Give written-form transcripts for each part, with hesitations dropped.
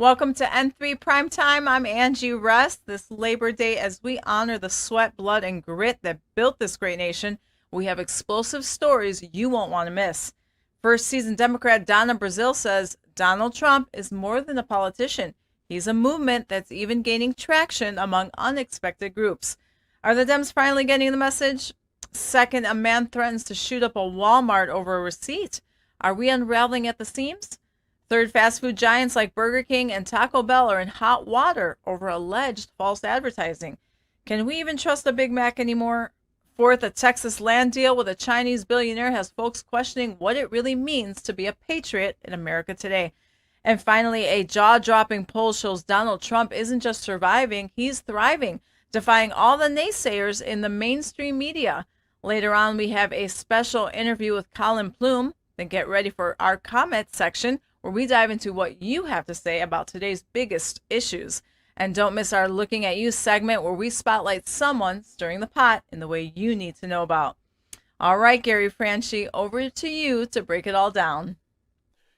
Welcome to N3 Primetime. I'm Angie Rest. This Labor Day, as we honor the sweat, blood, and grit that built this great nation, we have explosive stories you won't want to miss. First season Democrat Donna Brazile says Donald Trump is more than a politician. He's a movement that's even gaining traction among unexpected groups. Are the Dems finally getting the message? Second, a man threatens to shoot up a Walmart over a receipt. Are we unraveling at the seams? Third, fast food giants like Burger King and Taco Bell are in hot water over alleged false advertising. Can we even trust a Big Mac anymore? Fourth, a Texas land deal with a Chinese billionaire has folks questioning what it really means to be a patriot in America today. And finally, a jaw-dropping poll shows Donald Trump isn't just surviving, he's thriving, defying all the naysayers in the mainstream media. Later on, we have a special interview with Colin Plume. Then get ready for our comment section, where we dive into what you have to say about today's biggest issues. And don't miss our Looking at You segment, where we spotlight someone stirring the pot in the way you need to know about. All right, Gary Franchi, over to you to break it all down.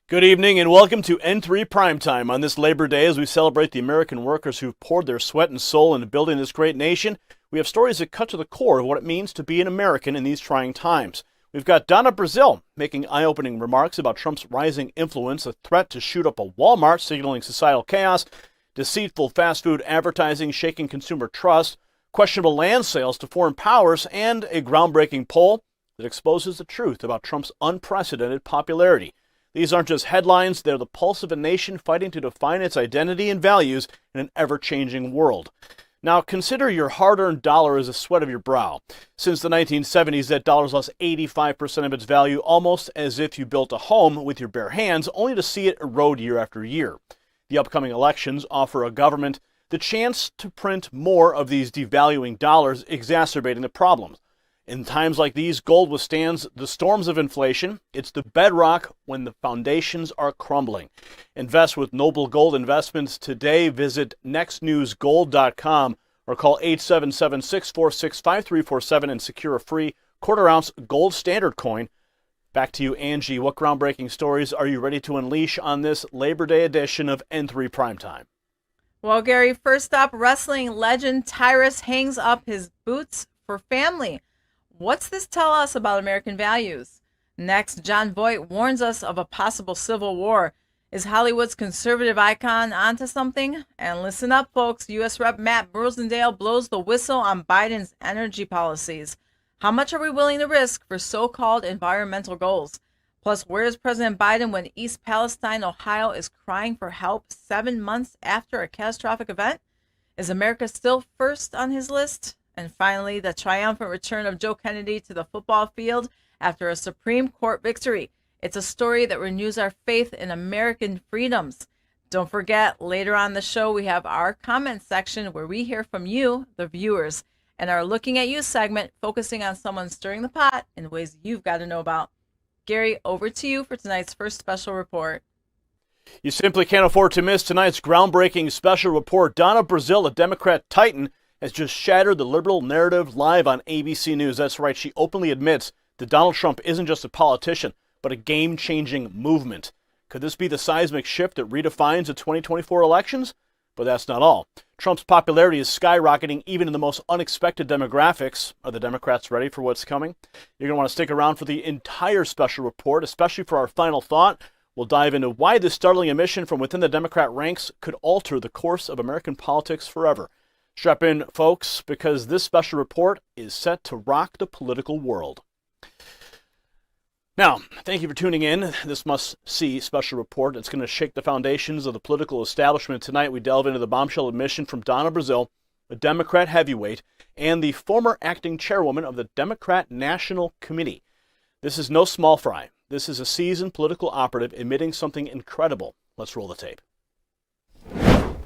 Good evening and welcome to N3 Primetime on this Labor Day as we celebrate the American workers who've poured their sweat and soul into building this great nation. We have stories that cut to the core of what it means to be an American in these trying times. We've got Donna Brazile making eye-opening remarks about Trump's rising influence, a threat to shoot up a Walmart signaling societal chaos, deceitful fast food advertising shaking consumer trust, questionable land sales to foreign powers, and a groundbreaking poll that exposes the truth about Trump's unprecedented popularity. These aren't just headlines, they're the pulse of a nation fighting to define its identity and values in an ever-changing world. Now, consider your hard-earned dollar as the sweat of your brow. Since the 1970s, that dollar's lost 85% of its value, almost as if you built a home with your bare hands, only to see it erode year after year. The upcoming elections offer a government the chance to print more of these devaluing dollars, exacerbating the problems. In times like these, gold withstands the storms of inflation. It's the bedrock when the foundations are crumbling. Invest with Noble Gold Investments today. Visit nextnewsgold.com or call 877-646-5347 and secure a free quarter-ounce gold standard coin. Back to you, Angie. What groundbreaking stories are you ready to unleash on this Labor Day edition of N3 Primetime? Well, Gary, first up, wrestling legend Tyrus hangs up his boots for family. What's this tell us about American values? Next, John Voight warns us of a possible civil war. Is Hollywood's conservative icon onto something? And listen up, folks. U.S. Rep. Matt Rosendale blows the whistle on Biden's energy policies. How much are we willing to risk for so-called environmental goals? Plus, where is President Biden when East Palestine, Ohio is crying for help 7 months after a catastrophic event? Is America still first on his list? And finally, the triumphant return of Joe Kennedy to the football field after a Supreme Court victory. It's a story that renews our faith in American freedoms. Don't forget, later on the show, we have our comment section where we hear from you, the viewers, and our Looking at You segment focusing on someone stirring the pot in ways you've got to know about. Gary, over to you for tonight's first special report. You simply can't afford to miss tonight's groundbreaking special report. Donna Brazile, a Democrat titan, has just shattered the liberal narrative live on ABC News. That's right, she openly admits that Donald Trump isn't just a politician, but a game-changing movement. Could this be the seismic shift that redefines the 2024 elections? But that's not all. Trump's popularity is skyrocketing even in the most unexpected demographics. Are the Democrats ready for what's coming? You're going to want to stick around for the entire special report, especially for our final thought. We'll dive into why this startling admission from within the Democrat ranks could alter the course of American politics forever. Strap in, folks, because this special report is set to rock the political world. Now, thank you for tuning in. This must-see special report. It's going to shake the foundations of the political establishment. Tonight, we delve into the bombshell admission from Donna Brazile, a Democrat heavyweight, and the former acting chairwoman of the Democrat National Committee. This is no small fry. This is a seasoned political operative admitting something incredible. Let's roll the tape.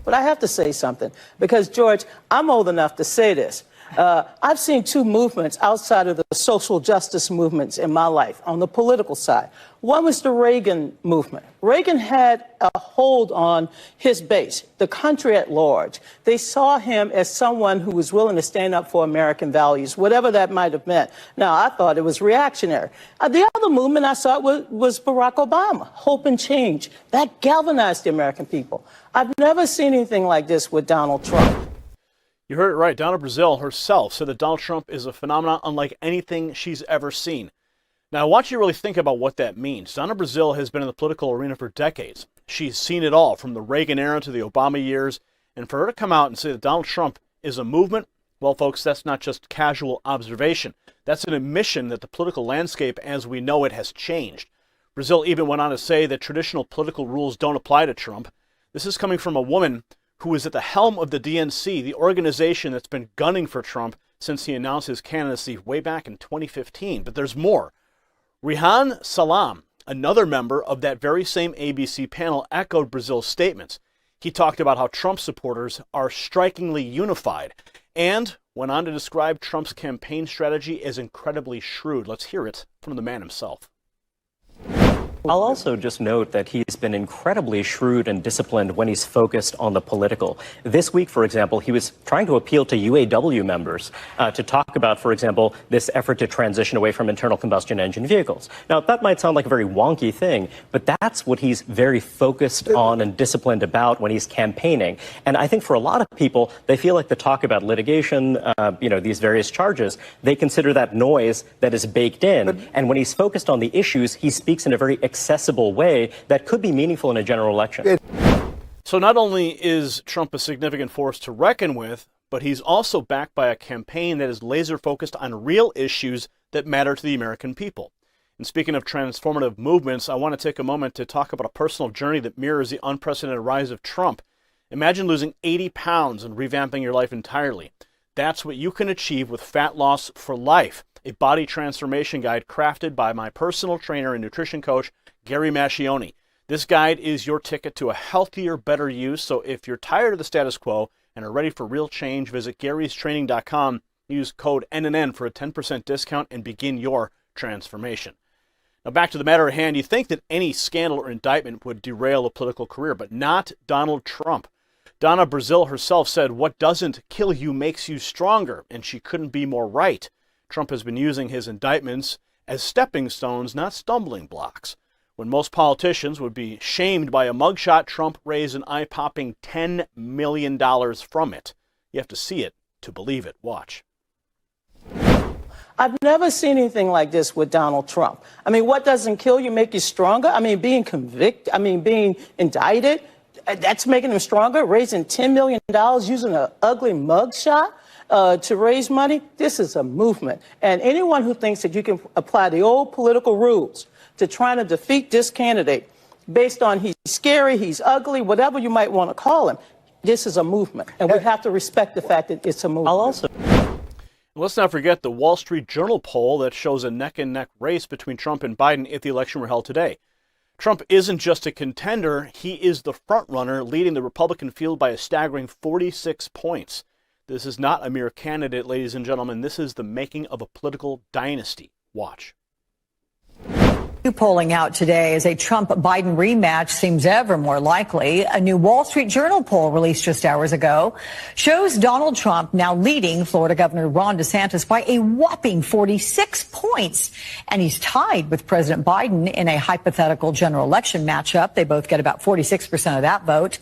But I have to say something, because, George, I'm old enough to say this. I've seen two movements outside of the social justice movements in my life on the political side. One was the Reagan movement. Reagan had a hold on his base, the country at large. They saw him as someone who was willing to stand up for American values, whatever that might have meant. Now, I thought it was reactionary. The other movement I saw was Barack Obama, hope and change. That galvanized the American people. I've never seen anything like this with Donald Trump. You heard it right. Donna Brazile herself said that Donald Trump is a phenomenon unlike anything she's ever seen. Now, I want you to really think about what that means. Donna Brazile has been in the political arena for decades. She's seen it all, from the Reagan era to the Obama years. And for her to come out and say that Donald Trump is a movement, well, folks, that's not just casual observation. That's an admission that the political landscape as we know it has changed. Brazile even went on to say that traditional political rules don't apply to Trump. This is coming from a woman who is at the helm of the DNC, the organization that's been gunning for Trump since he announced his candidacy way back in 2015. But there's more. Rehan Salam, another member of that very same ABC panel, echoed Brazile's statements. He talked about how Trump supporters are strikingly unified and went on to describe Trump's campaign strategy as incredibly shrewd. Let's hear it from the man himself. I'll also just note that he's been incredibly shrewd and disciplined when he's focused on the political. This week, for example, he was trying to appeal to UAW members to talk about, for example, this effort to transition away from internal combustion engine vehicles. Now, that might sound like a very wonky thing, but that's what he's very focused on and disciplined about when he's campaigning. And I think for a lot of people, they feel like the talk about litigation, these various charges, they consider that noise that is baked in. And when he's focused on the issues, he speaks in a very accessible way that could be meaningful in a general election. So not only is Trump a significant force to reckon with, but he's also backed by a campaign that is laser focused on real issues that matter to the American people. And speaking of transformative movements, I want to take a moment to talk about a personal journey that mirrors the unprecedented rise of Trump. Imagine losing 80 pounds and revamping your life entirely. That's what you can achieve with Fat Loss for Life, a body transformation guide crafted by my personal trainer and nutrition coach, Gary Mascioni. This guide is your ticket to a healthier, better you. So if you're tired of the status quo and are ready for real change, visit Gary'sTraining.com. Use code NNN for a 10% discount and begin your transformation. Now back to the matter at hand. You think that any scandal or indictment would derail a political career, but not Donald Trump. Donna Brazile herself said, "What doesn't kill you makes you stronger," and she couldn't be more right. Trump has been using his indictments as stepping stones, not stumbling blocks. When most politicians would be shamed by a mugshot, Trump raised an eye-popping $10 million from it. You have to see it to believe it. Watch. I've never seen anything like this with Donald Trump. I mean, what doesn't kill you make you stronger? I mean, being convicted, being indicted, that's making him stronger. Raising $10 million using an ugly mugshot to raise money, this is a movement. And anyone who thinks that you can apply the old political rules to trying to defeat this candidate based on he's scary, he's ugly, whatever you might want to call him, this is a movement. And we have to respect the fact that it's a movement. Let's not forget the Wall Street Journal poll that shows a neck-and-neck race between Trump and Biden if the election were held today. Trump isn't just a contender, he is the front-runner, leading the Republican field by a staggering 46 points. This is not a mere candidate, ladies and gentlemen. This is the making of a political dynasty. Watch. New polling out today as a Trump-Biden rematch seems ever more likely. A new Wall Street Journal poll released just hours ago shows Donald Trump now leading Florida Governor Ron DeSantis by a whopping 46 points. And he's tied with President Biden in a hypothetical general election matchup. They both get about 46% of that vote.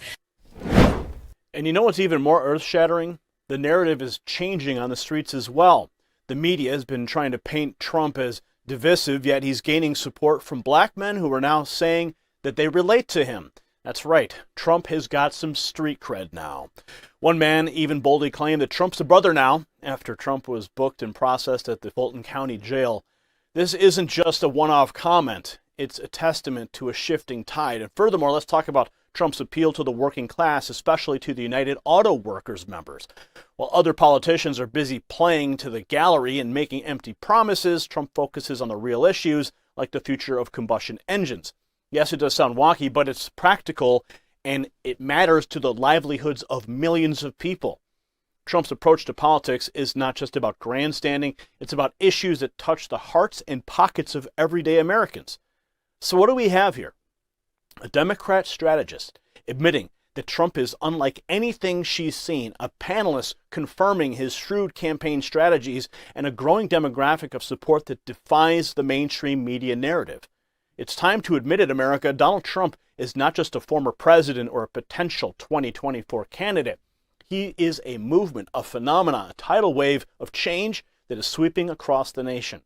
And you know what's even more earth-shattering? The narrative is changing on the streets as well. The media has been trying to paint Trump as divisive, yet he's gaining support from black men who are now saying that they relate to him. That's right, Trump has got some street cred now. One man even boldly claimed that Trump's a brother now, after Trump was booked and processed at the Fulton County Jail. This isn't just a one-off comment. It's a testament to a shifting tide. And furthermore, let's talk about Trump's appeal to the working class, especially to the United Auto Workers members. While other politicians are busy playing to the gallery and making empty promises, Trump focuses on the real issues, like the future of combustion engines. Yes, it does sound wonky, but it's practical, and it matters to the livelihoods of millions of people. Trump's approach to politics is not just about grandstanding, it's about issues that touch the hearts and pockets of everyday Americans. So what do we have here? A Democrat strategist admitting that Trump is unlike anything she's seen, a panelist confirming his shrewd campaign strategies, and a growing demographic of support that defies the mainstream media narrative. It's time to admit it, America. Donald Trump is not just a former president or a potential 2024 candidate. He is a movement, a phenomenon, a tidal wave of change that is sweeping across the nation.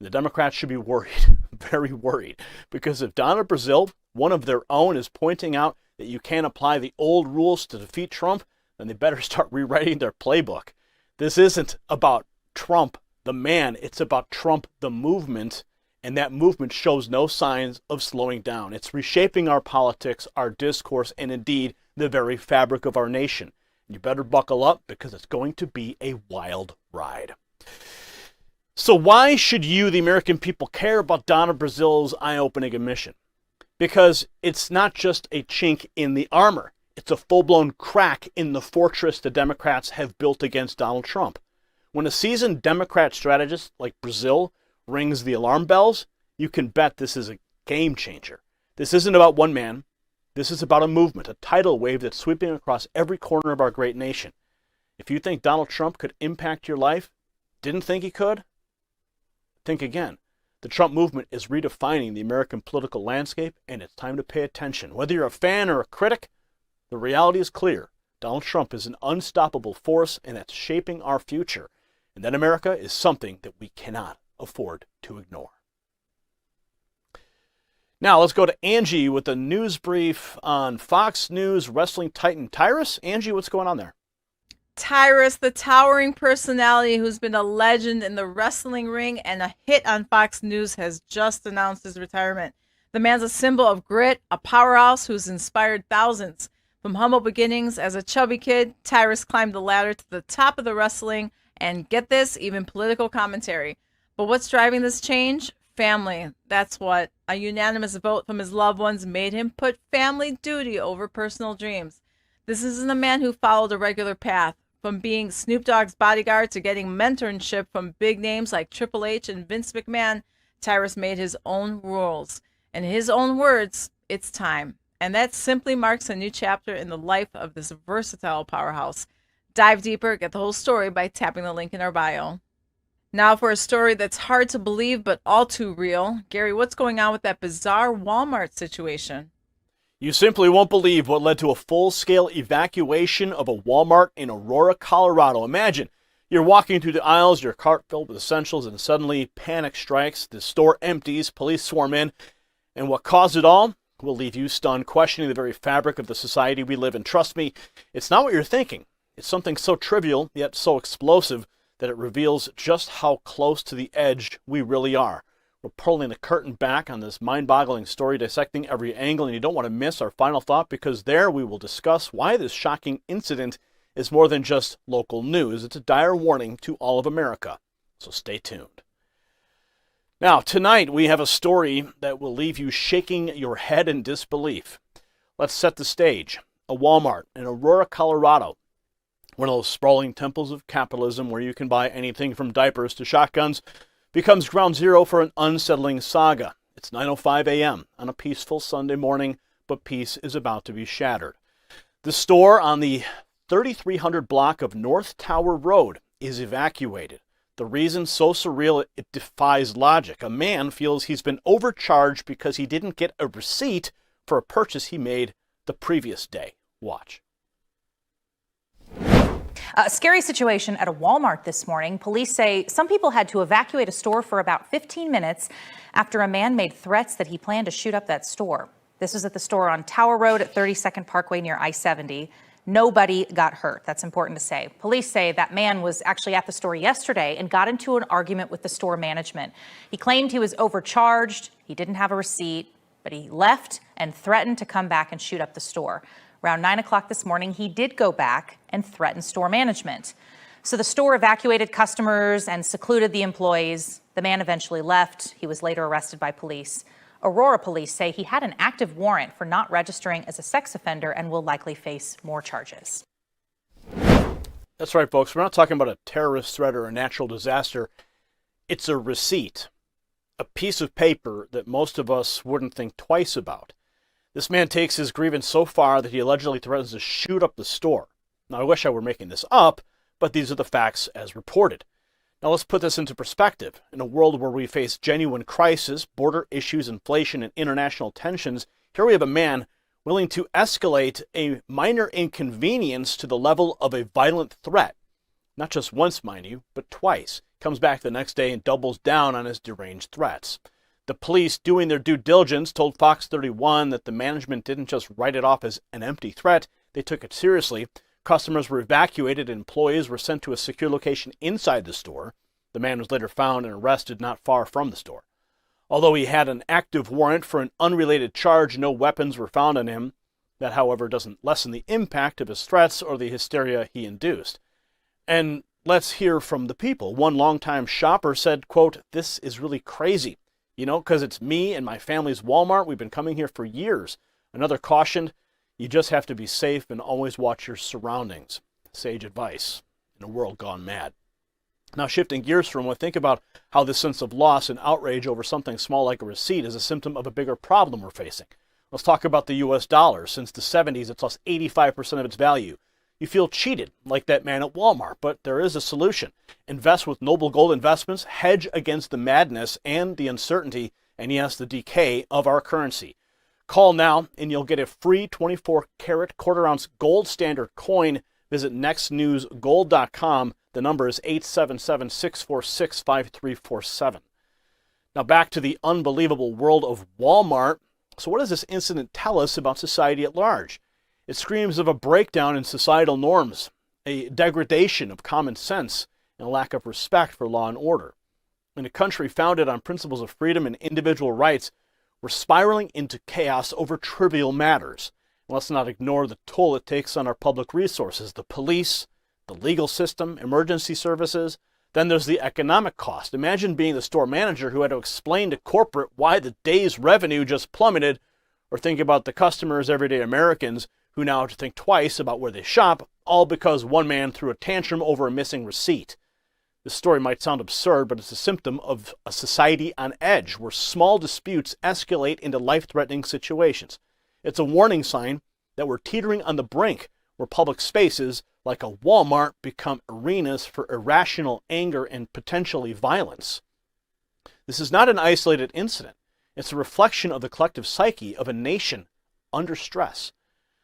The Democrats should be worried, very worried, because if Donna Brazile, one of their own, is pointing out that you can't apply the old rules to defeat Trump, then they better start rewriting their playbook. This isn't about Trump, the man. It's about Trump, the movement, and that movement shows no signs of slowing down. It's reshaping our politics, our discourse, and indeed the very fabric of our nation. You better buckle up because it's going to be a wild ride. So why should you, the American people, care about Donna Brazile's eye-opening admission? Because it's not just a chink in the armor. It's a full-blown crack in the fortress the Democrats have built against Donald Trump. When a seasoned Democrat strategist like Brazile rings the alarm bells, you can bet this is a game changer. This isn't about one man. This is about a movement, a tidal wave that's sweeping across every corner of our great nation. If you think Donald Trump could impact your life, didn't think he could, think again. The Trump movement is redefining the American political landscape, and it's time to pay attention. Whether you're a fan or a critic, the reality is clear. Donald Trump is an unstoppable force, and that's shaping our future. And that America is something that we cannot afford to ignore. Now let's go to Angie with a news brief on Fox News wrestling titan Tyrus. Angie, what's going on there? Tyrus, the towering personality who's been a legend in the wrestling ring and a hit on Fox News, has just announced his retirement. The man's a symbol of grit, a powerhouse who's inspired thousands. From humble beginnings as a chubby kid, Tyrus climbed the ladder to the top of the wrestling and, get this, even political commentary. But what's driving this change? Family. That's what. A unanimous vote from his loved ones made him put family duty over personal dreams. This isn't a man who followed a regular path. From being Snoop Dogg's bodyguard to getting mentorship from big names like Triple H and Vince McMahon, Tyrus made his own rules. In his own words, it's time. And that simply marks a new chapter in the life of this versatile powerhouse. Dive deeper, get the whole story by tapping the link in our bio. Now for a story that's hard to believe but all too real. Gary, what's going on with that bizarre Walmart situation? You simply won't believe what led to a full-scale evacuation of a Walmart in Aurora, Colorado. Imagine, you're walking through the aisles, your cart filled with essentials, and suddenly panic strikes. The store empties, police swarm in, and what caused it all will leave you stunned, questioning the very fabric of the society we live in. Trust me, it's not what you're thinking. It's something so trivial, yet so explosive, that it reveals just how close to the edge we really are. We're pulling the curtain back on this mind-boggling story, dissecting every angle, and you don't want to miss our final thought, because there we will discuss why this shocking incident is more than just local news. It's a dire warning to all of America, so stay tuned. Now, tonight we have a story that will leave you shaking your head in disbelief. Let's set the stage. A Walmart in Aurora, Colorado, one of those sprawling temples of capitalism where you can buy anything from diapers to shotguns, becomes ground zero for an unsettling saga. It's 9:05 a.m. on a peaceful Sunday morning, but peace is about to be shattered. The store on the 3300 block of North Tower Road is evacuated. The reason so surreal it defies logic. A man feels he's been overcharged because he didn't get a receipt for a purchase he made the previous day. Watch. A scary situation at a Walmart this morning. Police say some people had to evacuate a store for about 15 minutes after a man made threats that he planned to shoot up that store. This was at the store on Tower Road at 32nd Parkway near I-70. Nobody got hurt. That's important to say. Police say that man was actually at the store yesterday and got into an argument with the store management. He claimed he was overcharged, he didn't have a receipt, but he left and threatened to come back and shoot up the store. Around 9 o'clock this morning, he did go back and threaten store management. So the store evacuated customers and secluded the employees. The man eventually left. He was later arrested by police. Aurora police say he had an active warrant for not registering as a sex offender and will likely face more charges. That's right, folks. We're not talking about a terrorist threat or a natural disaster. It's a receipt, a piece of paper that most of us wouldn't think twice about. This man takes his grievance so far that he allegedly threatens to shoot up the store. Now, I wish I were making this up, but these are the facts as reported. Now, let's put this into perspective. In a world where we face genuine crisis, border issues, inflation, and international tensions, here we have a man willing to escalate a minor inconvenience to the level of a violent threat. Not just once, mind you, but twice. Comes back the next day and doubles down on his deranged threats. The police, doing their due diligence, told Fox 31 that the management didn't just write it off as an empty threat, they took it seriously. Customers were evacuated and employees were sent to a secure location inside the store. The man was later found and arrested not far from the store. Although he had an active warrant for an unrelated charge, no weapons were found on him. That, however, doesn't lessen the impact of his threats or the hysteria he induced. And let's hear from the people. One longtime shopper said, quote, "This is really crazy, because it's me and my family's Walmart. We've been coming here for years." Another cautioned, "You just have to be safe and always watch your surroundings." Sage advice in a world gone mad. Now, shifting gears for a moment, think about how this sense of loss and outrage over something small like a receipt is a symptom of a bigger problem we're facing. Let's talk about the U.S. dollar. Since the 70s, it's lost 85% of its value. You feel cheated, like that man at Walmart, but there is a solution. Invest with Noble Gold Investments, hedge against the madness and the uncertainty, and yes, the decay of our currency. Call now, and you'll get a free 24-karat quarter-ounce gold standard coin. Visit nextnewsgold.com. The number is 877-646-5347. Now back to the unbelievable world of Walmart. So what does this incident tell us about society at large? It screams of a breakdown in societal norms, a degradation of common sense, and a lack of respect for law and order. In a country founded on principles of freedom and individual rights, we're spiraling into chaos over trivial matters. And let's not ignore the toll it takes on our public resources, the police, the legal system, emergency services. Then there's the economic cost. Imagine being the store manager who had to explain to corporate why the day's revenue just plummeted, or think about the customers, everyday Americans, who now have to think twice about where they shop, all because one man threw a tantrum over a missing receipt. This story might sound absurd, but it's a symptom of a society on edge, where small disputes escalate into life-threatening situations. It's a warning sign that we're teetering on the brink, where public spaces like a Walmart become arenas for irrational anger and potentially violence. This is not an isolated incident. It's a reflection of the collective psyche of a nation under stress.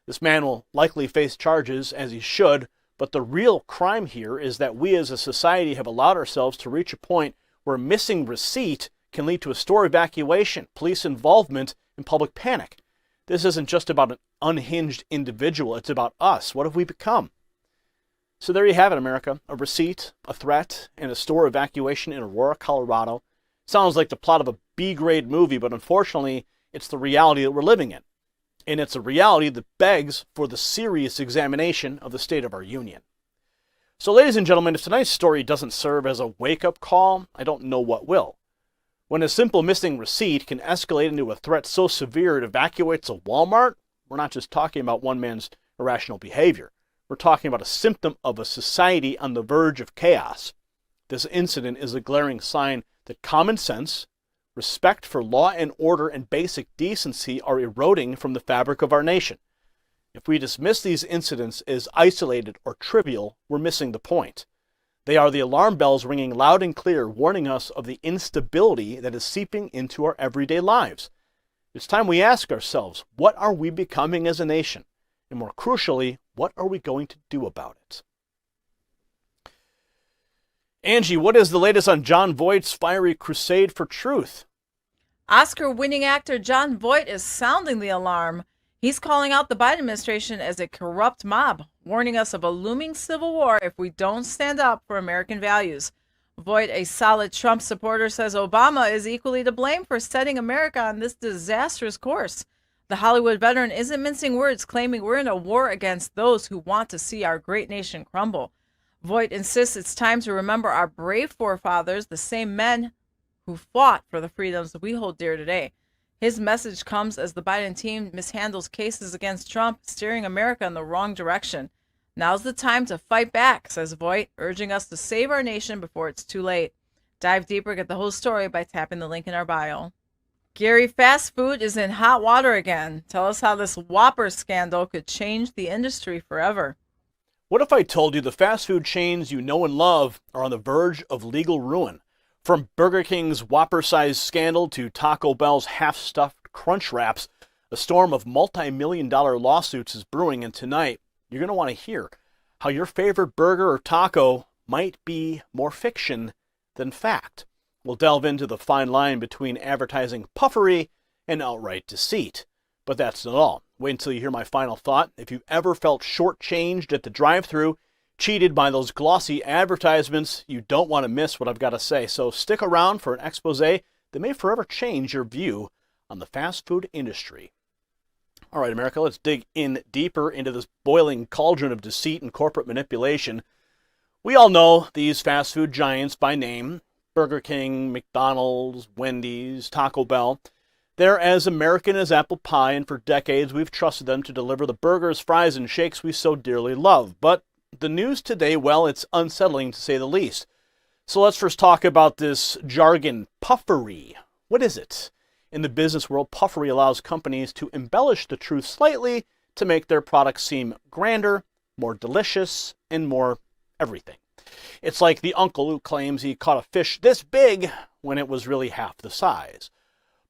This man will likely face charges, as he should, but the real crime here is that we as a society have allowed ourselves to reach a point where a missing receipt can lead to a store evacuation, police involvement, and public panic. This isn't just about an unhinged individual, it's about us. What have we become? So there you have it, America. A receipt, a threat, and a store evacuation in Aurora, Colorado. Sounds like the plot of a B-grade movie, but unfortunately, it's the reality that we're living in. And it's a reality that begs for the serious examination of the state of our union. So, ladies and gentlemen, if tonight's story doesn't serve as a wake-up call, I don't know what will. When a simple missing receipt can escalate into a threat so severe it evacuates a Walmart, we're not just talking about one man's irrational behavior. We're talking about a symptom of a society on the verge of chaos. This incident is a glaring sign that common sense, respect for law and order, and basic decency are eroding from the fabric of our nation. If we dismiss these incidents as isolated or trivial, we're missing the point. They are the alarm bells ringing loud and clear, warning us of the instability that is seeping into our everyday lives. It's time we ask ourselves, what are we becoming as a nation? And more crucially, what are we going to do about it? Angie, what is the latest on Jon Voight's fiery crusade for truth? Oscar-winning actor Jon Voight is sounding the alarm. He's calling out the Biden administration as a corrupt mob, warning us of a looming civil war if we don't stand up for American values. Voight, a solid Trump supporter, says Obama is equally to blame for setting America on this disastrous course. The Hollywood veteran isn't mincing words, claiming we're in a war against those who want to see our great nation crumble. Voight insists it's time to remember our brave forefathers, the same men who fought for the freedoms we hold dear today. His message comes as the Biden team mishandles cases against Trump, steering America in the wrong direction. Now's the time to fight back, says Voight, urging us to save our nation before it's too late. Dive deeper, get the whole story by tapping the link in our bio. Gary, fast food is in hot water again. Tell us how this Whopper scandal could change the industry forever. What if I told you the fast food chains you know and love are on the verge of legal ruin? From Burger King's Whopper-sized scandal to Taco Bell's half-stuffed Crunch Wraps, a storm of multi-million-dollar lawsuits is brewing, and tonight you're going to want to hear how your favorite burger or taco might be more fiction than fact. We'll delve into the fine line between advertising puffery and outright deceit. But that's not all. Wait until you hear my final thought. If you've ever felt shortchanged at the drive-thru, cheated by those glossy advertisements, you don't want to miss what I've got to say. So stick around for an expose that may forever change your view on the fast food industry. All right, America, let's dig in deeper into this boiling cauldron of deceit and corporate manipulation. We all know these fast food giants by name: Burger King, McDonald's, Wendy's, Taco Bell. They're as American as apple pie, and for decades we've trusted them to deliver the burgers, fries, and shakes we so dearly love. But the news today, well, it's unsettling to say the least. So let's first talk about this jargon, puffery. What is it? In the business world, puffery allows companies to embellish the truth slightly to make their products seem grander, more delicious, and more everything. It's like the uncle who claims he caught a fish this big when it was really half the size.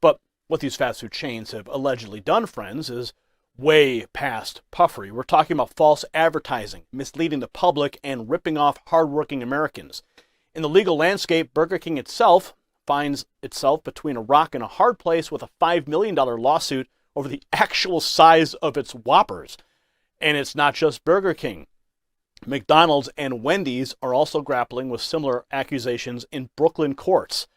But what these fast food chains have allegedly done, friends, is way past puffery. We're talking about false advertising, misleading the public, and ripping off hardworking Americans. In the legal landscape, Burger King itself finds itself between a rock and a hard place with a $5 million lawsuit over the actual size of its Whoppers. And it's not just Burger King. McDonald's and Wendy's are also grappling with similar accusations in Brooklyn courts.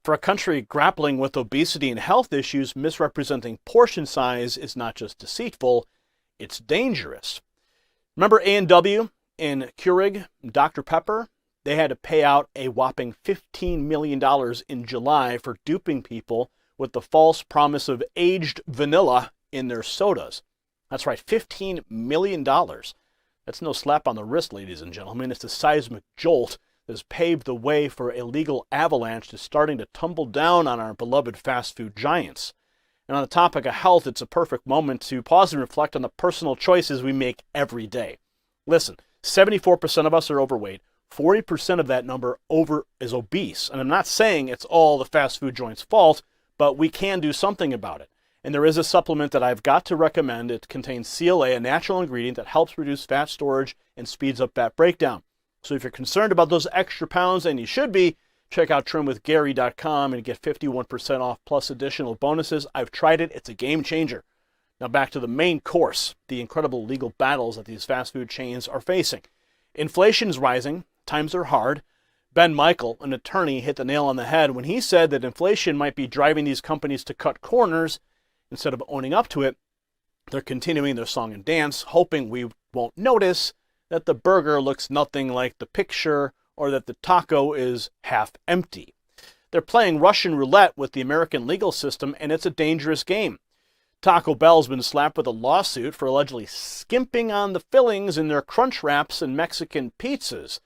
For a country grappling with obesity and health issues, misrepresenting portion size is not just deceitful, it's dangerous. Remember A&W and Keurig, Dr. Pepper? They had to pay out a whopping $15 million in July for duping people with the false promise of aged vanilla in their sodas. That's right, $15 million. That's no slap on the wrist, ladies and gentlemen. It's a seismic jolt that has paved the way for a legal avalanche that's starting to tumble down on our beloved fast food giants. And on the topic of health, it's a perfect moment to pause and reflect on the personal choices we make every day. Listen, 74% of us are overweight. 40% of that number is obese. And I'm not saying it's all the fast food joint's fault, but we can do something about it. And there is a supplement that I've got to recommend. It contains CLA, a natural ingredient that helps reduce fat storage and speeds up fat breakdown. So if you're concerned about those extra pounds, and you should be, check out trimwithgary.com and get 51% off plus additional bonuses. I've tried it. It's a game changer. Now back to the main course, the incredible legal battles that these fast food chains are facing. Inflation's rising. Times are hard. Ben Michael, an attorney, hit the nail on the head when he said that inflation might be driving these companies to cut corners. Instead of owning up to it, they're continuing their song and dance, hoping we won't notice that the burger looks nothing like the picture or that the taco is half empty. They're playing Russian roulette with the American legal system, and it's a dangerous game. Taco Bell's been slapped with a lawsuit for allegedly skimping on the fillings in their Crunch Wraps and Mexican pizzas.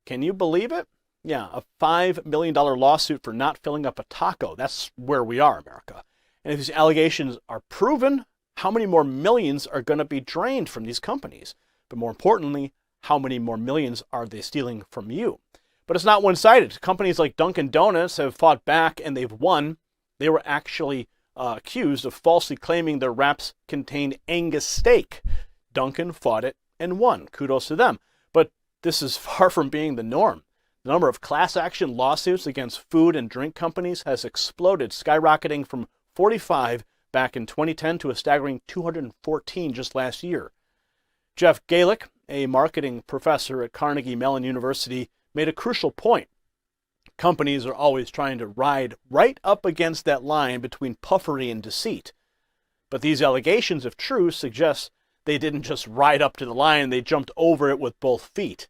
Can you believe it? Yeah, a $5 million lawsuit for not filling up a taco. That's where we are, America. And if these allegations are proven, how many more millions are going to be drained from these companies? But more importantly, how many more millions are they stealing from you? But it's not one-sided. Companies like Dunkin' Donuts have fought back and they've won. They were actually accused of falsely claiming their wraps contained Angus steak. Dunkin' fought it and won. Kudos to them. But this is far from being the norm. The number of class action lawsuits against food and drink companies has exploded, skyrocketing from 45 back in 2010 to a staggering 214 just last year. Jeff Galick, a marketing professor at Carnegie Mellon University, made a crucial point. Companies are always trying to ride right up against that line between puffery and deceit. But these allegations, if true, suggest they didn't just ride up to the line, they jumped over it with both feet.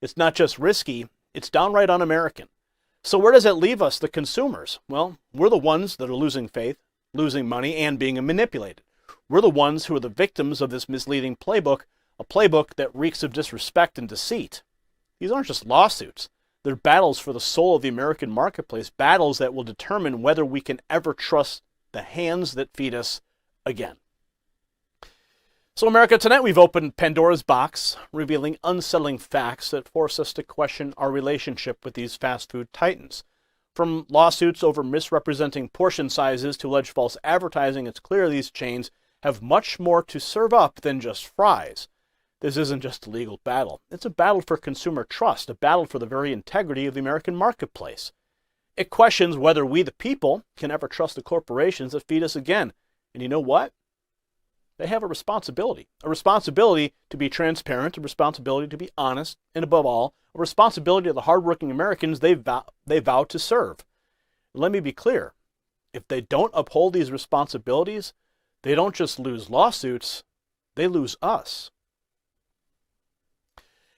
It's not just risky, it's downright un-American. So where does that leave us, the consumers? Well, we're the ones that are losing faith, losing money, and being manipulated. We're the ones who are the victims of this misleading playbook, a playbook that reeks of disrespect and deceit. These aren't just lawsuits. They're battles for the soul of the American marketplace, battles that will determine whether we can ever trust the hands that feed us again. So America, tonight we've opened Pandora's box, revealing unsettling facts that force us to question our relationship with these fast food titans. From lawsuits over misrepresenting portion sizes to alleged false advertising, it's clear these chains have much more to serve up than just fries. This isn't just a legal battle. It's a battle for consumer trust, a battle for the very integrity of the American marketplace. It questions whether we, the people, can ever trust the corporations that feed us again. And you know what? They have a responsibility to be transparent, a responsibility to be honest, and above all, a responsibility to the hardworking Americans they vow to serve. Let me be clear. If they don't uphold these responsibilities, they don't just lose lawsuits, they lose us.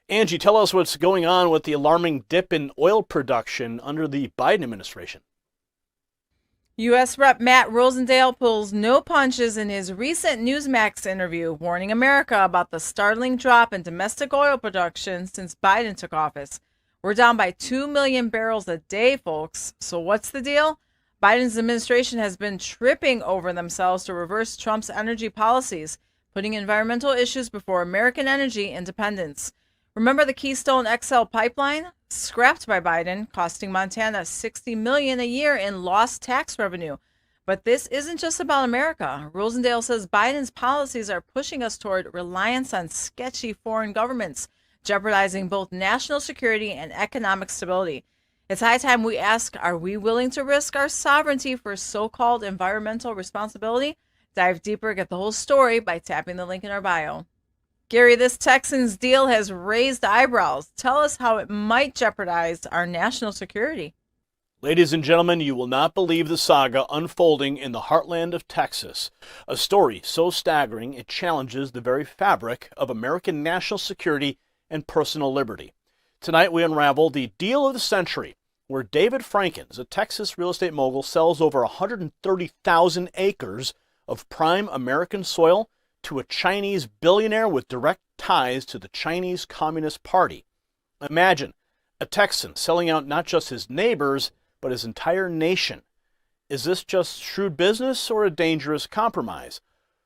Angie, tell us what's going on with the alarming dip in oil production under the Biden administration. U.S. Rep. Matt Rosendale pulls no punches in his recent Newsmax interview, warning America about the startling drop in domestic oil production since Biden took office. We're down by 2 million barrels a day, folks. So what's the deal? Biden's administration has been tripping over themselves to reverse Trump's energy policies, putting environmental issues before American energy independence. Remember the Keystone XL pipeline? Scrapped by Biden, costing Montana $60 million a year in lost tax revenue. But this isn't just about America. Rosendale says Biden's policies are pushing us toward reliance on sketchy foreign governments, jeopardizing both national security and economic stability. It's high time we ask, are we willing to risk our sovereignty for so-called environmental responsibility? Dive deeper, get the whole story by tapping the link in our bio. Gary, this Texans deal has raised eyebrows. Tell us how it might jeopardize our national security. Ladies and gentlemen, you will not believe the saga unfolding in the heartland of Texas. A story so staggering it challenges the very fabric of American national security and personal liberty. Tonight we unravel the deal of the century, where David Frankens, a Texas real estate mogul, sells over 130,000 acres of prime American soil to a Chinese billionaire with direct ties to the Chinese Communist Party. Imagine a Texan selling out not just his neighbors, but his entire nation. Is this just shrewd business or a dangerous compromise?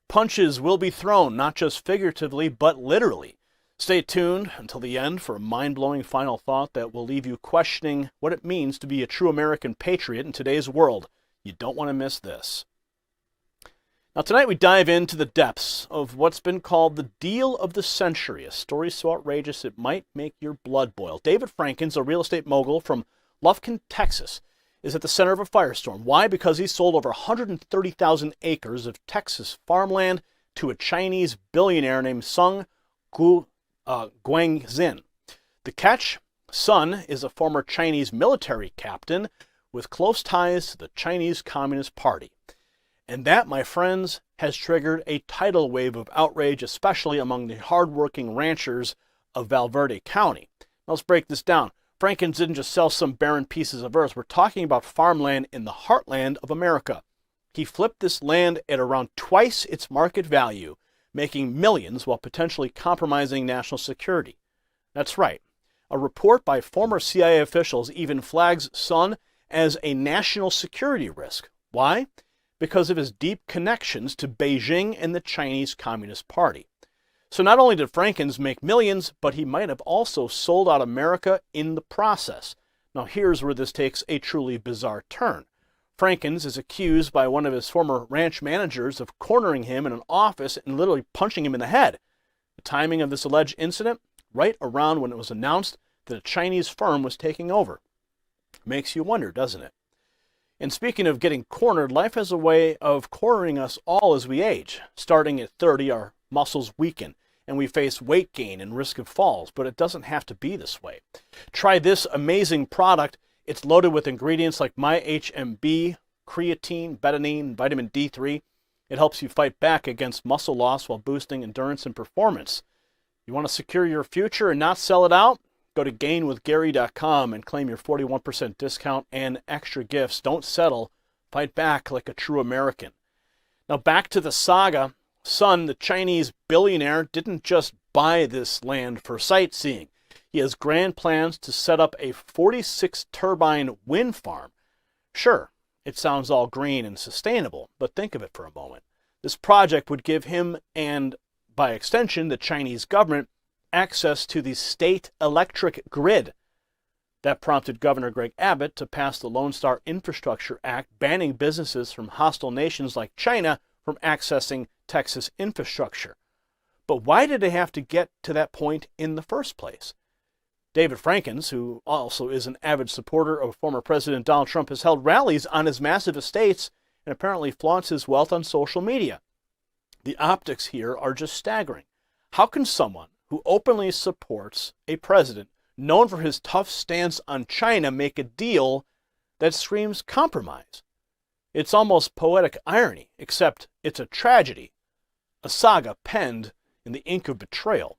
Punches will be thrown, not just figuratively, but literally. Stay tuned until the end for a mind-blowing final thought that will leave you questioning what it means to be a true American patriot in today's world. You don't want to miss this. Now tonight we dive into the depths of what's been called the deal of the century, a story so outrageous it might make your blood boil. David Frankens, a real estate mogul from Lufkin, Texas, is at the center of a firestorm. Why? Because he sold over 130,000 acres of Texas farmland to a Chinese billionaire named Sung Guangzin. The catch? Sun is a former Chinese military captain with close ties to the Chinese Communist Party. And that, my friends, has triggered a tidal wave of outrage, especially among the hardworking ranchers of Valverde County. Now, let's break this down. Frankens didn't just sell some barren pieces of earth. We're talking about farmland in the heartland of America. He flipped this land at around twice its market value, making millions while potentially compromising national security. That's right. A report by former CIA officials even flags Sun as a national security risk. Why? Because of his deep connections to Beijing and the Chinese Communist Party. So not only did Frankens make millions, but he might have also sold out America in the process. Now here's where this takes a truly bizarre turn. Frankens is accused by one of his former ranch managers of cornering him in an office and literally punching him in the head. The timing of this alleged incident, right around when it was announced that a Chinese firm was taking over. Makes you wonder, doesn't it? And speaking of getting cornered, life has a way of cornering us all as we age. Starting at 30, our muscles weaken, and we face weight gain and risk of falls, but it doesn't have to be this way. Try this amazing product. It's loaded with ingredients like MyHMB, creatine, betaine, vitamin D3. It helps you fight back against muscle loss while boosting endurance and performance. You want to secure your future and not sell it out? Go to gainwithgary.com and claim your 41% discount and extra gifts. Don't settle. Fight back like a true American. Now back to the saga. Sun, the Chinese billionaire, didn't just buy this land for sightseeing. He has grand plans to set up a 46-turbine wind farm. Sure, it sounds all green and sustainable, but think of it for a moment. This project would give him, and by extension the Chinese government, access to the state electric grid. That prompted Governor Greg Abbott to pass the Lone Star Infrastructure Act, banning businesses from hostile nations like China from accessing Texas infrastructure. But why did it have to get to that point in the first place? David Frankens, who also is an avid supporter of former President Donald Trump, has held rallies on his massive estates and apparently flaunts his wealth on social media. The optics here are just staggering. How can someone who openly supports a president known for his tough stance on China make a deal that screams compromise? It's almost poetic irony, except it's a tragedy, a saga penned in the ink of betrayal.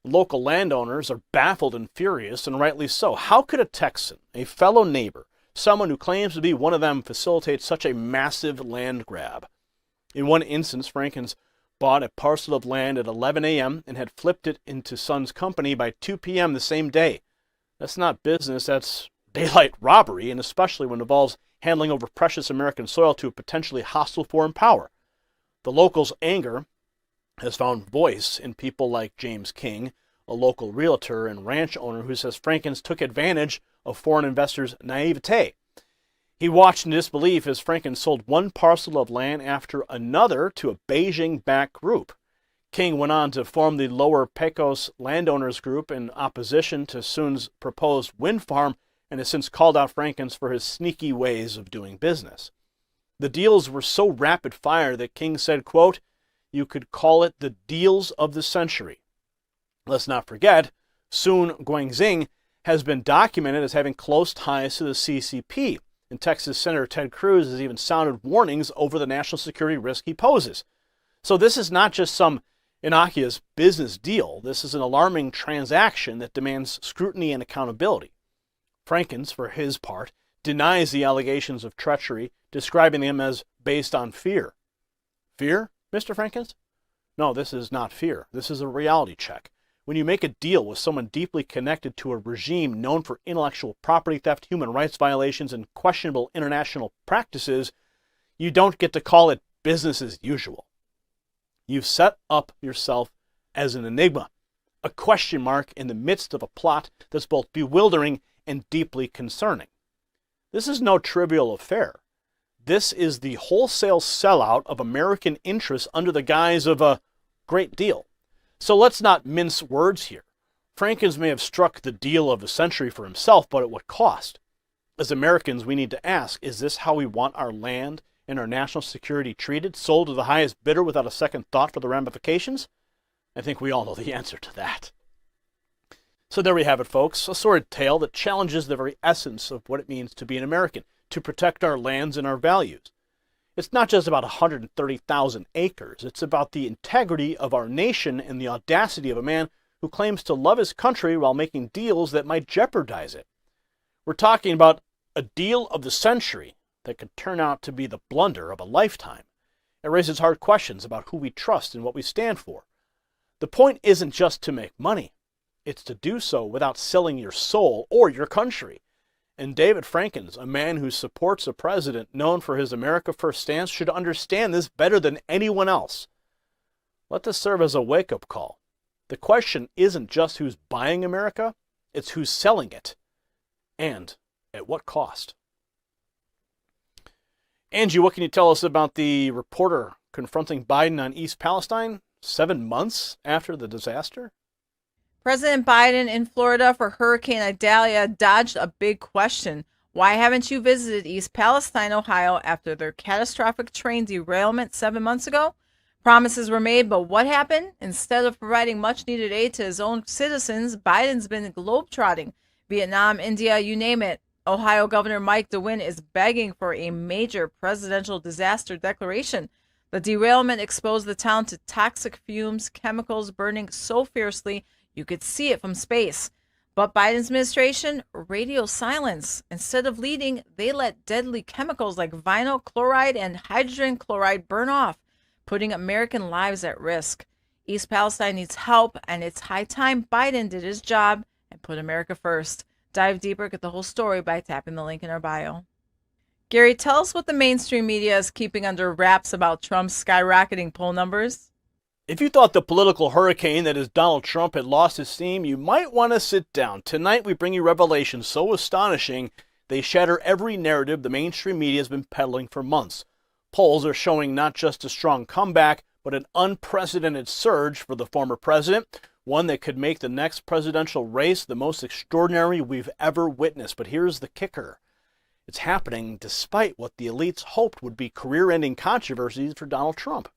Local landowners are baffled and furious, and rightly so. How could a Texan, a fellow neighbor, someone who claims to be one of them, facilitate such a massive land grab? In one instance, Frankens bought a parcel of land at 11 a.m. and had flipped it into Son's company by 2 p.m. the same day. That's not business, that's daylight robbery, and especially when it involves handling over precious American soil to a potentially hostile foreign power. The locals' anger has found voice in people like James King, a local realtor and ranch owner who says Frankens took advantage of foreign investors' naivete. He watched in disbelief as Frankens sold one parcel of land after another to a Beijing-backed group. King went on to form the Lower Pecos Landowners Group in opposition to Sun's proposed wind farm, and has since called out Frankens for his sneaky ways of doing business. The deals were so rapid fire that King said, quote, "You could call it the deals of the century." Let's not forget, Sun Guangxing has been documented as having close ties to the CCP, and Texas Senator Ted Cruz has even sounded warnings over the national security risk he poses. So this is not just some innocuous business deal. This is an alarming transaction that demands scrutiny and accountability. Frankens, for his part, denies the allegations of treachery, describing them as based on fear. Fear, Mr. Frankens? No, this is not fear. This is a reality check. When you make a deal with someone deeply connected to a regime known for intellectual property theft, human rights violations, and questionable international practices, you don't get to call it business as usual. You've set up yourself as an enigma, a question mark in the midst of a plot that's both bewildering and deeply concerning. This is no trivial affair. This is the wholesale sellout of American interests under the guise of a great deal. So let's not mince words here. Frankens may have struck the deal of the century for himself, but at what cost? As Americans, we need to ask, is this how we want our land and our national security treated, sold to the highest bidder without a second thought for the ramifications? I think we all know the answer to that. So there we have it, folks, a sordid tale that challenges the very essence of what it means to be an American, to protect our lands and our values. It's not just about 130,000 acres. It's about the integrity of our nation and the audacity of a man who claims to love his country while making deals that might jeopardize it. We're talking about a deal of the century that could turn out to be the blunder of a lifetime. It raises hard questions about who we trust and what we stand for. The point isn't just to make money. It's to do so without selling your soul or your country. And David Frankens, a man who supports a president known for his America First stance, should understand this better than anyone else. Let this serve as a wake-up call. The question isn't just who's buying America, it's who's selling it. And at what cost? Angie, what can you tell us about the reporter confronting Biden on East Palestine 7 months after the disaster? President Biden in Florida for Hurricane Idalia dodged a big question. Why haven't you visited East Palestine, Ohio, after their catastrophic train derailment 7 months ago? Promises were made, but what happened? Instead of providing much-needed aid to his own citizens, Biden's been globetrotting. Vietnam, India, you name it. Ohio Governor Mike DeWine is begging for a major presidential disaster declaration. The derailment exposed the town to toxic fumes, chemicals burning so fiercely you could see it from space. But Biden's administration, radio silence. Instead of leading, they let deadly chemicals like vinyl chloride and hydrogen chloride burn off, putting American lives at risk. East Palestine needs help, and it's high time Biden did his job and put America first. Dive deeper, get the whole story by tapping the link in our bio. Gary, tell us what the mainstream media is keeping under wraps about Trump's skyrocketing poll numbers. If you thought the political hurricane that is Donald Trump had lost his steam, you might want to sit down. Tonight we bring you revelations so astonishing they shatter every narrative the mainstream media has been peddling for months. Polls are showing not just a strong comeback, but an unprecedented surge for the former president, one that could make the next presidential race the most extraordinary we've ever witnessed. But here's the kicker. It's happening despite what the elites hoped would be career-ending controversies for Donald Trump.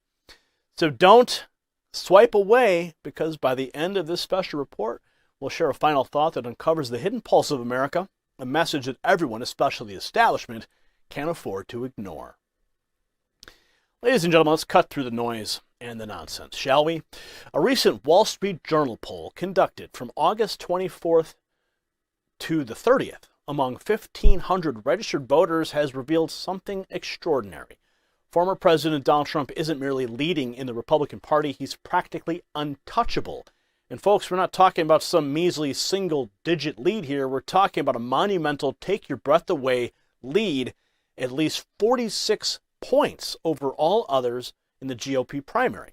So don't swipe away, because by the end of this special report, we'll share a final thought that uncovers the hidden pulse of America, a message that everyone, especially the establishment, can't afford to ignore. Ladies and gentlemen, let's cut through the noise and the nonsense, shall we? A recent Wall Street Journal poll conducted from August 24th to the 30th among 1,500 registered voters has revealed something extraordinary. Former President Donald Trump isn't merely leading in the Republican Party, he's practically untouchable. And folks, we're not talking about some measly single-digit lead here. We're talking about a monumental, take-your-breath-away lead, at least 46 points over all others in the GOP primary.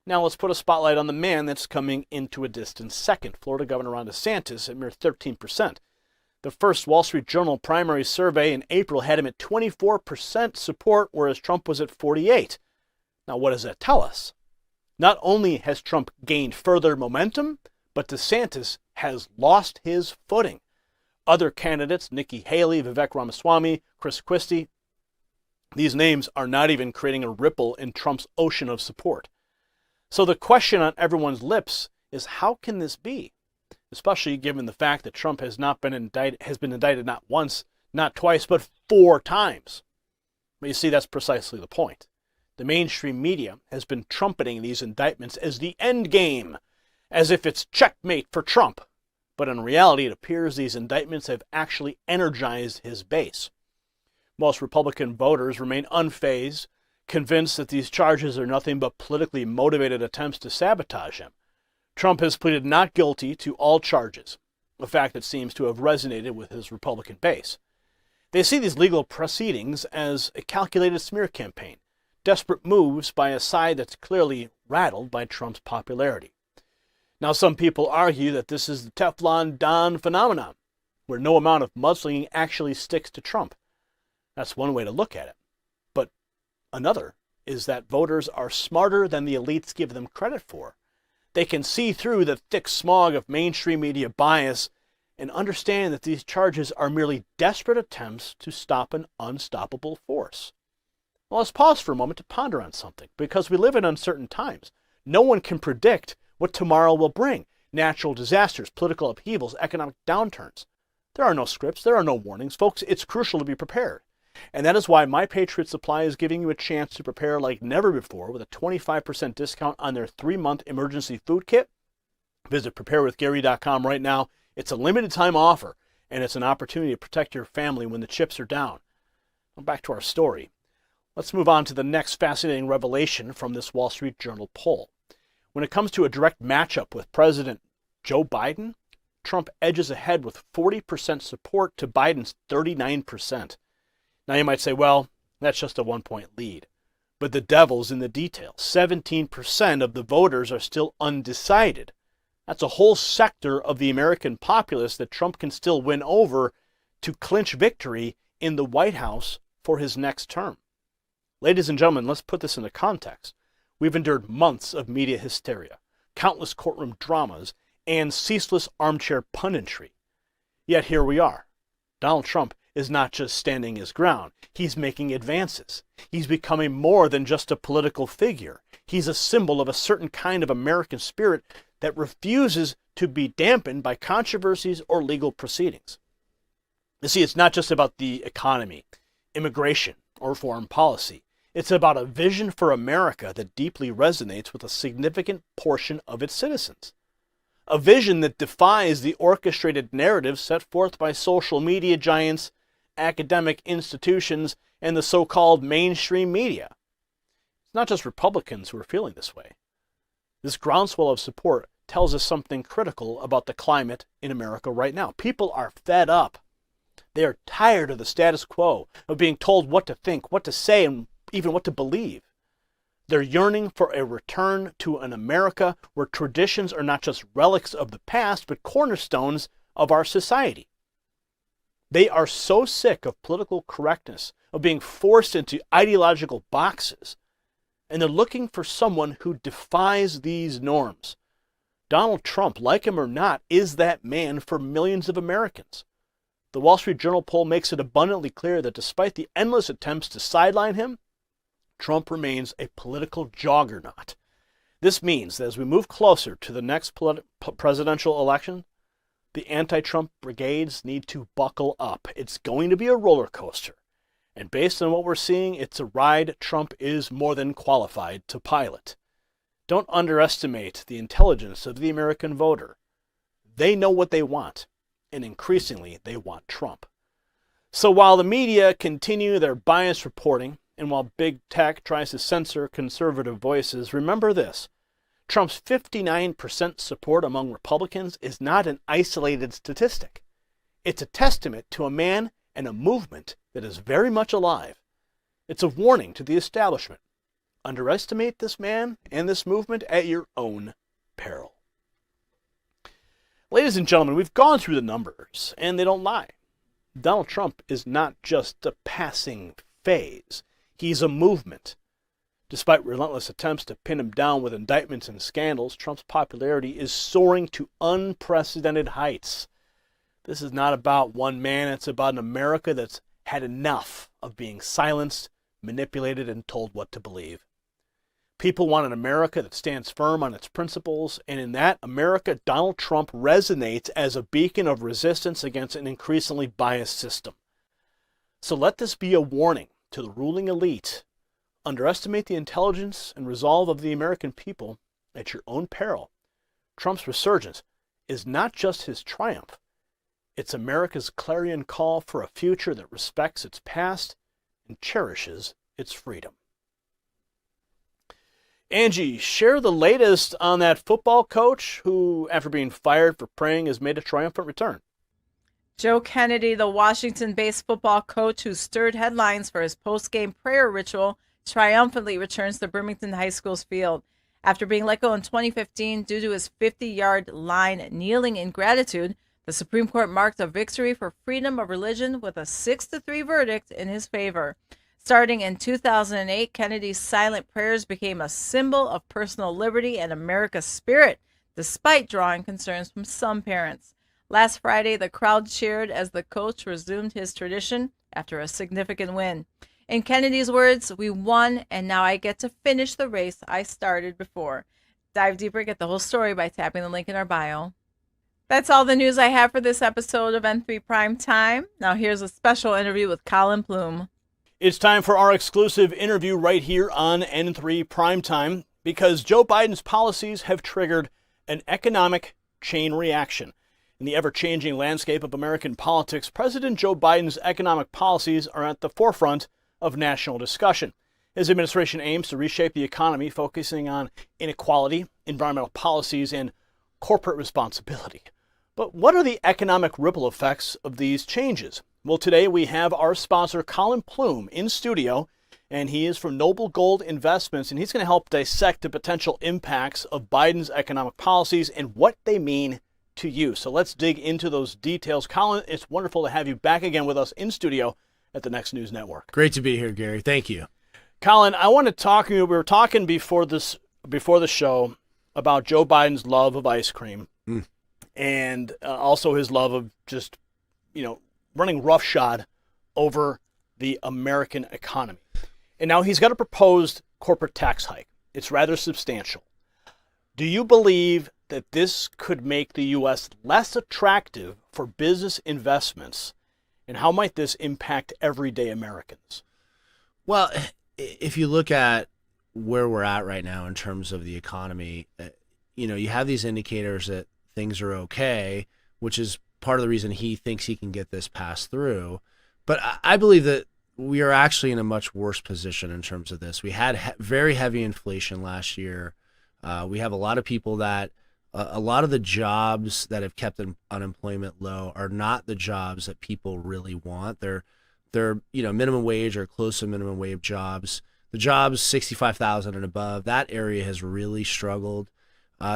Now let's put a spotlight on the man that's coming into a distant second, Florida Governor Ron DeSantis at mere 13%. The first Wall Street Journal primary survey in April had him at 24% support, whereas Trump was at 48%. Now what does that tell us? Not only has Trump gained further momentum, but DeSantis has lost his footing. Other candidates, Nikki Haley, Vivek Ramaswamy, Chris Christie, these names are not even creating a ripple in Trump's ocean of support. So the question on everyone's lips is, how can this be? Especially given the fact that Trump has been indicted not once, not twice, but 4 times. But you see, that's precisely the point. The mainstream media has been trumpeting these indictments as the end game, as if it's checkmate for Trump. But in reality, it appears these indictments have actually energized his base. Most Republican voters remain unfazed, convinced that these charges are nothing but politically motivated attempts to sabotage him. Trump has pleaded not guilty to all charges, a fact that seems to have resonated with his Republican base. They see these legal proceedings as a calculated smear campaign, desperate moves by a side that's clearly rattled by Trump's popularity. Now, some people argue that this is the Teflon Don phenomenon, where no amount of mudslinging actually sticks to Trump. That's one way to look at it. But another is that voters are smarter than the elites give them credit for. They can see through the thick smog of mainstream media bias and understand that these charges are merely desperate attempts to stop an unstoppable force. Well, let's pause for a moment to ponder on something, because we live in uncertain times. No one can predict what tomorrow will bring. Natural disasters, political upheavals, economic downturns. There are no scripts, there are no warnings. Folks, it's crucial to be prepared. And that is why My Patriot Supply is giving you a chance to prepare like never before with a 25% discount on their 3-month emergency food kit. Visit preparewithgary.com right now. It's a limited time offer, and it's an opportunity to protect your family when the chips are down. Now back to our story. Let's move on to the next fascinating revelation from this Wall Street Journal poll. When it comes to a direct matchup with President Joe Biden, Trump edges ahead with 40% support to Biden's 39%. Now you might say, well, that's just a 1-point lead. But the devil's in the details. 17% of the voters are still undecided. That's a whole sector of the American populace that Trump can still win over to clinch victory in the White House for his next term. Ladies and gentlemen, let's put this into context. We've endured months of media hysteria, countless courtroom dramas, and ceaseless armchair punditry. Yet here we are. Donald Trump is not just standing his ground. He's making advances. He's becoming more than just a political figure. He's a symbol of a certain kind of American spirit that refuses to be dampened by controversies or legal proceedings. You see, it's not just about the economy, immigration, or foreign policy. It's about a vision for America that deeply resonates with a significant portion of its citizens. A vision that defies the orchestrated narrative set forth by social media giants, academic institutions, and the so-called mainstream media. It's not just Republicans who are feeling this way. This groundswell of support tells us something critical about the climate in America right now. People are fed up. They are tired of the status quo, of being told what to think, what to say, and even what to believe. They're yearning for a return to an America where traditions are not just relics of the past, but cornerstones of our society. They are so sick of political correctness, of being forced into ideological boxes, and they're looking for someone who defies these norms. Donald Trump, like him or not, is that man for millions of Americans. The Wall Street Journal poll makes it abundantly clear that despite the endless attempts to sideline him, Trump remains a political juggernaut. This means that as we move closer to the next presidential election, the anti-Trump brigades need to buckle up. It's going to be a roller coaster. And based on what we're seeing, it's a ride Trump is more than qualified to pilot. Don't underestimate the intelligence of the American voter. They know what they want, and increasingly they want Trump. So while the media continue their biased reporting, and while big tech tries to censor conservative voices, remember this. Trump's 59% support among Republicans is not an isolated statistic. It's a testament to a man and a movement that is very much alive. It's a warning to the establishment. Underestimate this man and this movement at your own peril. Ladies and gentlemen, we've gone through the numbers, and they don't lie. Donald Trump is not just a passing phase. He's a movement. Despite relentless attempts to pin him down with indictments and scandals, Trump's popularity is soaring to unprecedented heights. This is not about one man. It's about an America that's had enough of being silenced, manipulated, and told what to believe. People want an America that stands firm on its principles, and in that America, Donald Trump resonates as a beacon of resistance against an increasingly biased system. So let this be a warning to the ruling elite. Underestimate the intelligence and resolve of the American people at your own peril. Trump's resurgence is not just his triumph. It's America's clarion call for a future that respects its past and cherishes its freedom. Angie, share the latest on that football coach who, after being fired for praying, has made a triumphant return. Joe Kennedy, the Washington-based football coach who stirred headlines for his post-game prayer ritual, triumphantly returns to Birmingham High School's field. After being let go in 2015 due to his 50-yard line kneeling in gratitude, the Supreme Court marked a victory for freedom of religion with a 6-3 verdict in his favor. Starting in 2008, Kennedy's silent prayers became a symbol of personal liberty and America's spirit, despite drawing concerns from some parents. Last Friday, the crowd cheered as the coach resumed his tradition after a significant win. In Kennedy's words, "We won, and now I get to finish the race I started before." Dive deeper, get the whole story by tapping the link in our bio. That's all the news I have for this episode of N3 Prime Time. Now here's a special interview with Colin Plume. It's time for our exclusive interview right here on N3 Primetime, because Joe Biden's policies have triggered an economic chain reaction. In the ever-changing landscape of American politics, President Joe Biden's economic policies are at the forefront of national discussion. His administration aims to reshape the economy, focusing on inequality, environmental policies, and corporate responsibility. But what are the economic ripple effects of these changes? Well, today we have our sponsor, Colin Plume, in studio, and he is from Noble Gold Investments, and he's going to help dissect the potential impacts of Biden's economic policies and what they mean to you. So let's dig into those details. Colin, it's wonderful to have you back again with us in studio at the Next News Network. Great to be here, Gary. Thank you. Colin, I want to talk to you. We were talking before the show about Joe Biden's love of ice cream and also his love of just, running roughshod over the American economy. And now he's got a proposed corporate tax hike. It's rather substantial. Do you believe that this could make the U.S. less attractive for business investments? And how might this impact everyday Americans? Well, if you look at where we're at right now in terms of the economy, you have these indicators that things are okay, which is part of the reason he thinks he can get this passed through. But I believe that we are actually in a much worse position in terms of this. We had very heavy inflation last year. We have a lot of people that a lot of the jobs that have kept unemployment low are not the jobs that people really want. They're minimum wage or close to minimum wage jobs. The jobs 65,000 and above, that area has really struggled.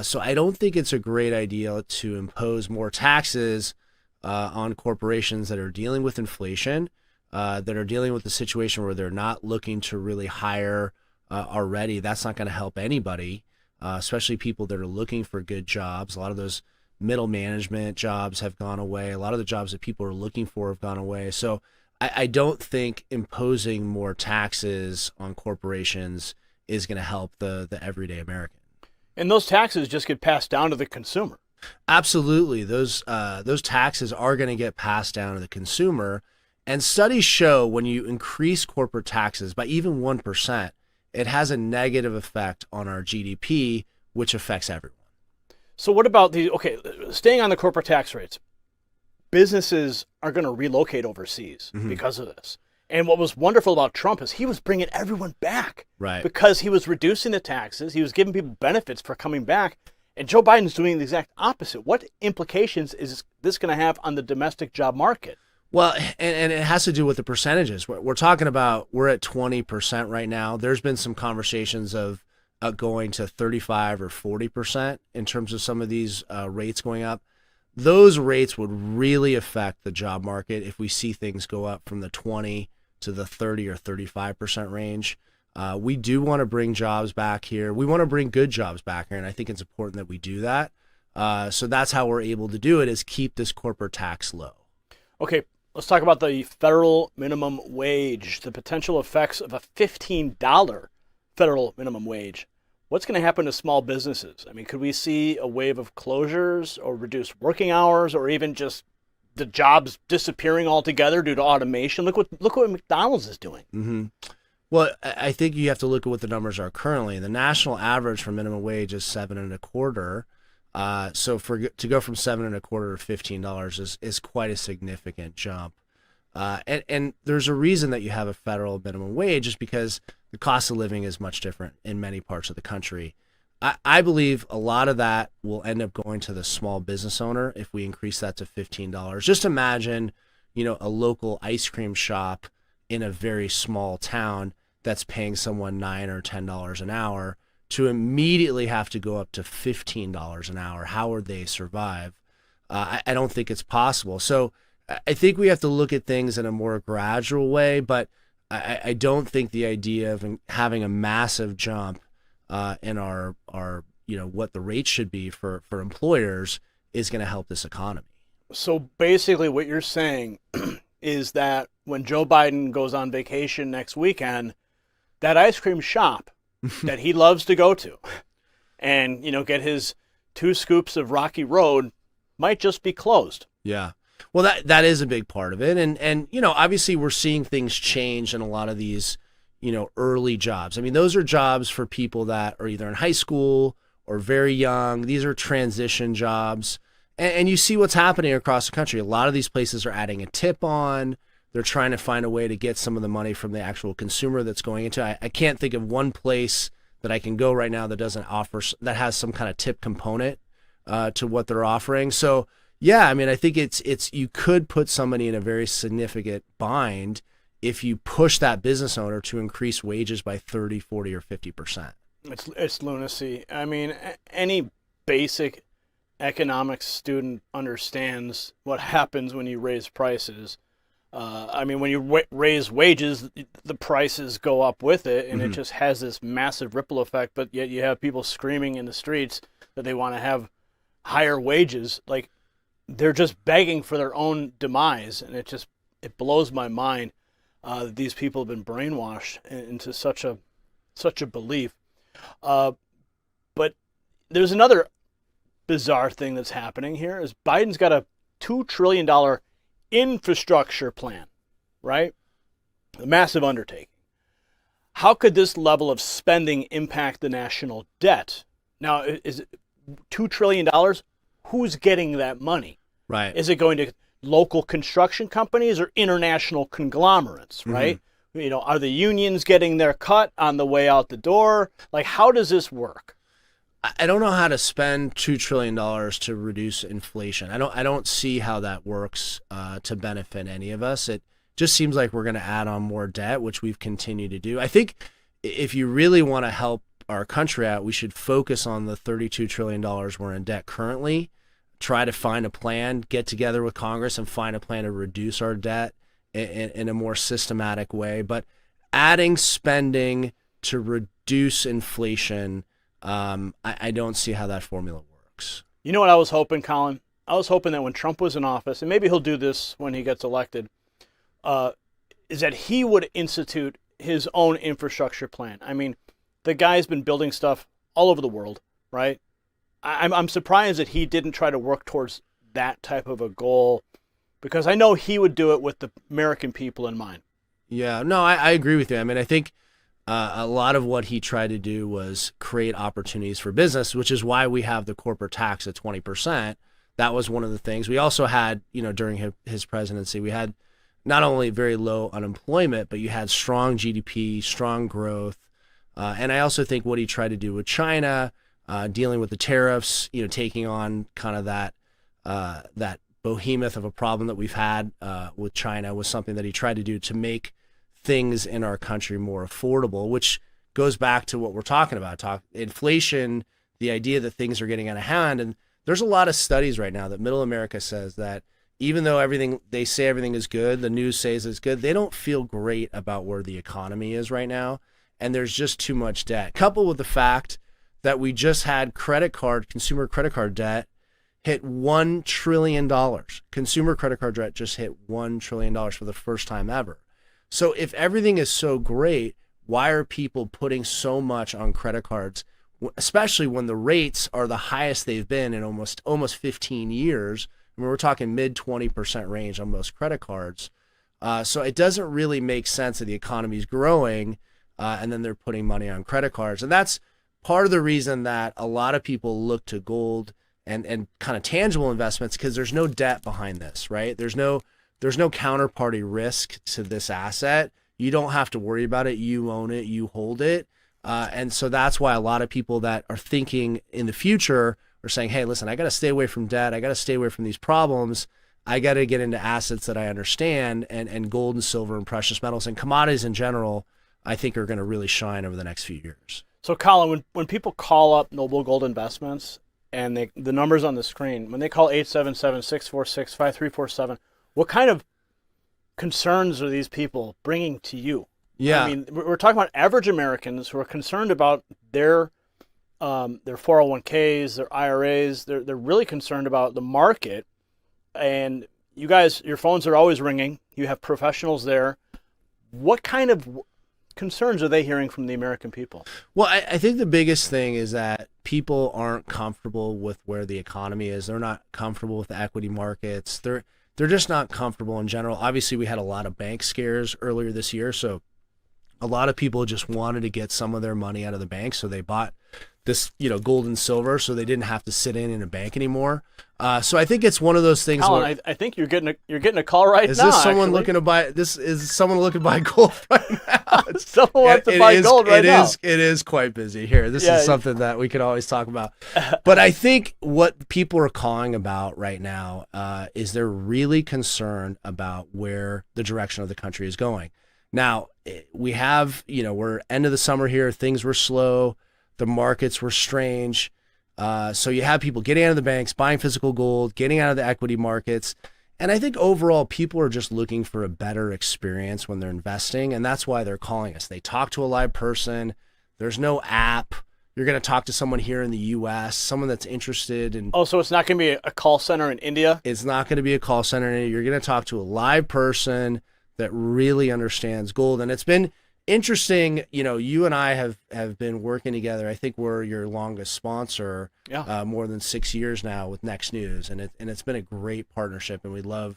So I don't think it's a great idea to impose more taxes on corporations that are dealing with inflation, that are dealing with the situation where they're not looking to really hire already. That's not going to help anybody, especially people that are looking for good jobs. A lot of those middle management jobs have gone away. A lot of the jobs that people are looking for have gone away. So I don't think imposing more taxes on corporations is going to help the everyday American. And those taxes just get passed down to the consumer. Absolutely. Those taxes are going to get passed down to the consumer. And studies show when you increase corporate taxes by even 1%, it has a negative effect on our GDP, which affects everyone. So what about staying on the corporate tax rates, businesses are going to relocate overseas because of this. And what was wonderful about Trump is he was bringing everyone back, right? Because he was reducing the taxes. He was giving people benefits for coming back. And Joe Biden's doing the exact opposite. What implications is this going to have on the domestic job market? Well, and it has to do with the percentages. We're talking about, we're at 20% right now. There's been some conversations of going to 35 or 40% in terms of some of these rates going up. Those rates would really affect the job market if we see things go up from the 20 to the 30 or 35% range. We do want to bring jobs back here. We want to bring good jobs back here, and I think it's important that we do that. So that's how we're able to do it, is keep this corporate tax low. Okay, let's talk about the federal minimum wage, the potential effects of a $15 federal minimum wage. What's going to happen to small businesses? I mean, could we see a wave of closures or reduced working hours, or even just the jobs disappearing altogether due to automation? Look what McDonald's is doing. Mm-hmm. Well, I think you have to look at what the numbers are currently. The national average for minimum wage is $7.25. So to go from $7.25 to $15 is quite a significant jump. And there's a reason that you have a federal minimum wage, is because the cost of living is much different in many parts of the country. I believe a lot of that will end up going to the small business owner if we increase that to $15. Just imagine, a local ice cream shop in a very small town that's paying someone $9 or $10 an hour to immediately have to go up to $15 an hour. How would they survive? I don't think it's possible. So I think we have to look at things in a more gradual way, but I don't think the idea of having a massive jump in our what the rate should be for employers is going to help this economy. So basically what you're saying is that when Joe Biden goes on vacation next weekend, that ice cream shop that he loves to go to and, get his 2 scoops of Rocky Road might just be closed. Yeah. Well, that is a big part of it. And obviously we're seeing things change in a lot of these, early jobs. I mean, those are jobs for people that are either in high school or very young. These are transition jobs. And you see what's happening across the country. A lot of these places are adding a tip on. They're trying to find a way to get some of the money from the actual consumer that's going into it. I can't think of one place that I can go right now that doesn't offer, that has some kind of tip component to what they're offering. So, yeah, I mean, I think it's you could put somebody in a very significant bind if you push that business owner to increase wages by 30, 40, or 50%. It's lunacy. I mean, any basic economics student understands what happens when you raise prices. When you raise wages, the prices go up with it, and it just has this massive ripple effect. But yet you have people screaming in the streets that they want to have higher wages. Like, they're just begging for their own demise, and it blows my mind that these people have been brainwashed into such a belief. But there's another bizarre thing that's happening here is Biden's got a $2 trillion infrastructure plan, right? A massive undertaking. How could this level of spending impact the national debt? Now, is it $2 trillion? Who's getting that money? Right. Is it going to local construction companies or international conglomerates, right? Are the unions getting their cut on the way out the door? Like, how does this work? I don't know how to spend $2 trillion to reduce inflation. I don't see how that works to benefit any of us. It just seems like we're going to add on more debt, which we've continued to do. I think if you really want to help our country out, we should focus on the $32 trillion we're in debt currently, try to find a plan, get together with Congress and find a plan to reduce our debt in a more systematic way. But adding spending to reduce inflation, I don't see how that formula works. You know what I was hoping, Colin? I was hoping that when Trump was in office, and maybe he'll do this when he gets elected, is that he would institute his own infrastructure plan. I mean, the guy's been building stuff all over the world, right? I'm surprised that he didn't try to work towards that type of a goal, because I know he would do it with the American people in mind. Yeah, no, I agree with you. I mean, I think a lot of what he tried to do was create opportunities for business, which is why we have the corporate tax at 20%. That was one of the things. We also had, during his presidency, we had not only very low unemployment, but you had strong GDP, strong growth. And I also think what he tried to do with China, dealing with the tariffs, taking on kind of that behemoth of a problem that we've had with China, was something that he tried to do to make things in our country more affordable, which goes back to what we're talking about, inflation, the idea that things are getting out of hand. And there's a lot of studies right now that Middle America says that even though they say everything is good, the news says it's good, they don't feel great about where the economy is right now. And there's just too much debt, coupled with the fact that we just had consumer credit card debt hit $1 trillion. Consumer credit card debt just hit $1 trillion for the first time ever. So if everything is so great, why are people putting so much on credit cards, especially when the rates are the highest they've been in almost 15 years? I mean, we're talking mid 20% range on most credit cards. So it doesn't really make sense that the economy is growing and then they're putting money on credit cards. And that's part of the reason that a lot of people look to gold and kind of tangible investments, because there's no debt behind this, right? There's no counterparty risk to this asset. You don't have to worry about it. You own it, you hold it. And so that's why a lot of people that are thinking in the future are saying, hey, listen, I got to stay away from debt. I got to stay away from these problems. I got to get into assets that I understand, and gold and silver and precious metals and commodities in general, I think are going to really shine over the next few years. So Colin, when people call up Noble Gold Investments and the numbers on the screen, when they call 877-646-5347, what kind of concerns are these people bringing to you? Yeah. I mean, we're talking about average Americans who are concerned about their 401ks, their IRAs. They're really concerned about the market. And you guys, your phones are always ringing. You have professionals there. What kind of concerns are they hearing from the American people? Well, I think the biggest thing is that people aren't comfortable with where the economy is. They're not comfortable with the equity markets. They're just not comfortable in general. Obviously, we had a lot of bank scares earlier this year, so a lot of people just wanted to get some of their money out of the bank, so they bought this, gold and silver, so they didn't have to sit in a bank anymore. So I think it's one of those things. Colin, I think you're getting a call right now. Is this someone actually looking to buy? Is someone looking to buy gold right now? Someone wants to buy gold right now. It is quite busy here. This is something that we could always talk about. But I think what people are calling about right now is they're really concerned about where the direction of the country is going. Now, we have, we're end of the summer here. Things were slow. The markets were strange. So you have people getting out of the banks, buying physical gold, getting out of the equity markets. And I think overall, people are just looking for a better experience when they're investing. And that's why they're calling us. They talk to a live person. There's no app. You're going to talk to someone here in the U.S., someone that's interested in. Oh, so it's not going to be a call center in India? It's not going to be a call center in India. You're going to talk to a live person that really understands gold. And it's been interesting. You and I have been working together. I think we're your longest sponsor, more than 6 years now with Next News, and it's been a great partnership. And we love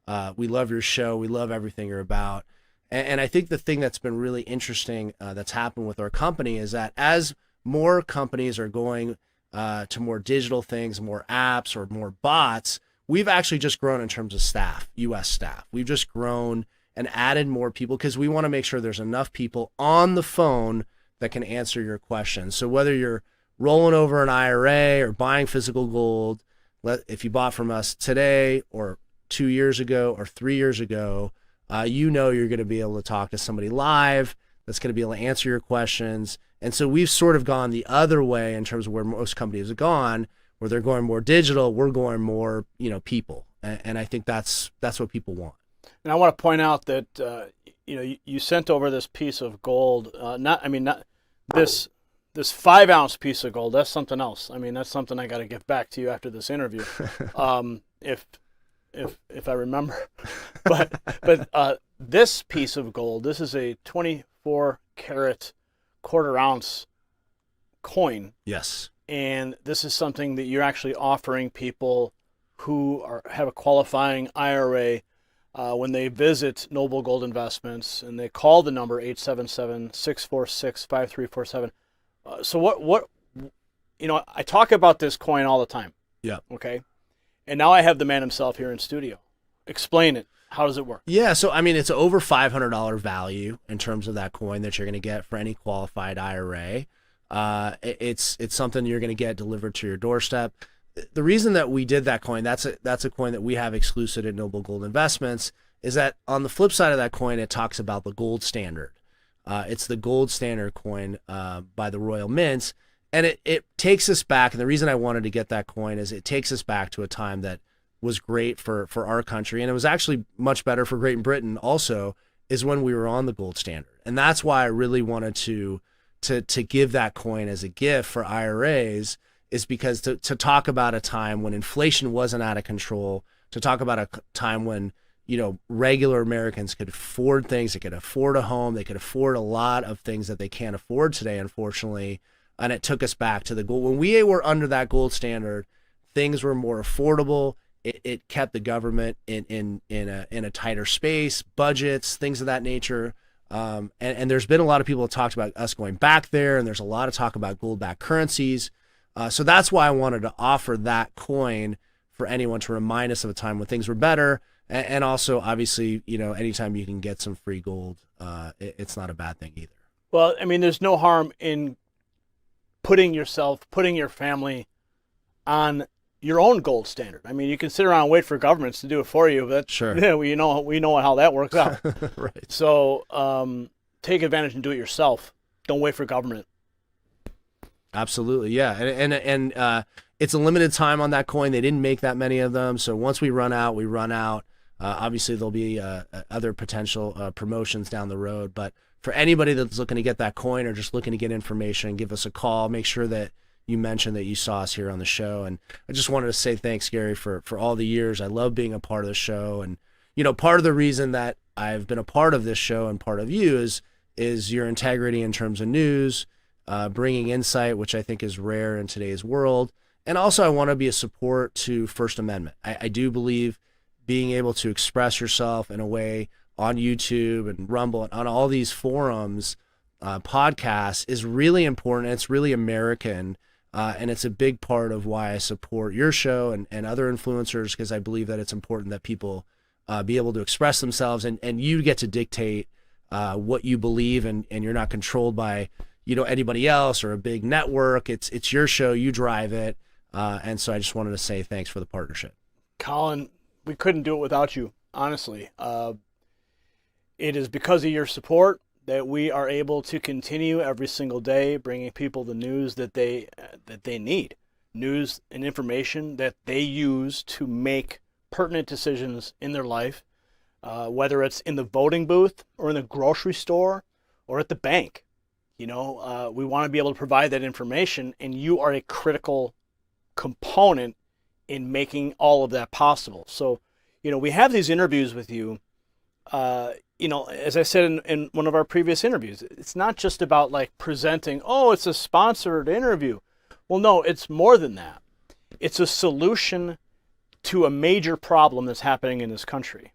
your show. We love everything you're about. And I think the thing that's been really interesting that's happened with our company is that as more companies are going to more digital things, more apps or more bots, we've actually just grown in terms of staff, U.S. staff. We've just grown and added more people because we want to make sure there's enough people on the phone that can answer your questions. So whether you're rolling over an IRA or buying physical gold, if you bought from us today or 2 years ago or 3 years ago, you're going to be able to talk to somebody live that's going to be able to answer your questions. And so we've sort of gone the other way in terms of where most companies have gone, where they're going more digital. We're going more, people. And I think that's what people want. And I want to point out that, you sent over this piece of gold, not this 5-ounce piece of gold. That's something else. I mean, that's something I got to get back to you after this interview. If I remember, but this piece of gold, this is a 24 karat quarter-ounce coin. Yes. And this is something that you're actually offering people who have a qualifying IRA when they visit Noble Gold Investments and they call the number 877-646-5347. So what I talk about this coin all the time. Yeah. Okay. And now I have the man himself here in studio. Explain it. How does it work? Yeah, so it's over $500 value in terms of that coin that you're going to get for any qualified IRA. It's something you're going to get delivered to your doorstep. The reason that we did that coin, that's a coin that we have exclusive at Noble Gold Investments, is that on the flip side of that coin, it talks about the gold standard. It's the gold standard coin by the Royal Mints. And it takes us back, and the reason I wanted to get that coin is it takes us back to a time that was great for our country, and it was actually much better for Great Britain also, is when we were on the gold standard. And that's why I really wanted to give that coin as a gift for IRAs, is because to talk about a time when inflation wasn't out of control, to talk about a time when regular Americans could afford things, they could afford a home, they could afford a lot of things that they can't afford today, unfortunately. And it took us back to the gold. When we were under that gold standard, things were more affordable. It kept the government in a tighter space, budgets, things of that nature. And there's been a lot of people that talked about us going back there, and there's a lot of talk about gold-backed currencies. So that's why I wanted to offer that coin for anyone to remind us of a time when things were better. And also, obviously, anytime you can get some free gold, it's not a bad thing either. Well, there's no harm in putting your family on your own gold standard. You can sit around and wait for governments to do it for you, but sure. We know how that works out. Right. So take advantage and do it yourself. Don't wait for government. Absolutely, yeah. And it's a limited time on that coin. They didn't make that many of them, so once we run out, we run out. Obviously, there'll be other potential promotions down the road, but for anybody that's looking to get that coin or just looking to get information, give us a call. Make sure that you mention that you saw us here on the show. And I just wanted to say thanks, Gary, for all the years. I love being a part of the show. And, part of the reason that I've been a part of this show and part of you is your integrity in terms of news, bringing insight, which I think is rare in today's world. And also I want to be a support to First Amendment. I do believe being able to express yourself in a way on YouTube and Rumble and on all these forums, podcasts is really important. It's really American. And it's a big part of why I support your show and other influencers, because I believe that it's important that people be able to express themselves and you get to dictate what you believe and you're not controlled by, anybody else or a big network. It's your show, you drive it. And so I just wanted to say thanks for the partnership. Colin, we couldn't do it without you, honestly. It is because of your support that we are able to continue every single day bringing people the news that they need, news and information that they use to make pertinent decisions in their life, whether it's in the voting booth or in the grocery store or at the bank. We want to be able to provide that information, and you are a critical component in making all of that possible. So, we have these interviews with you. As I said in one of our previous interviews, it's not just about presenting, it's a sponsored interview. Well, no, it's more than that. It's a solution to a major problem that's happening in this country.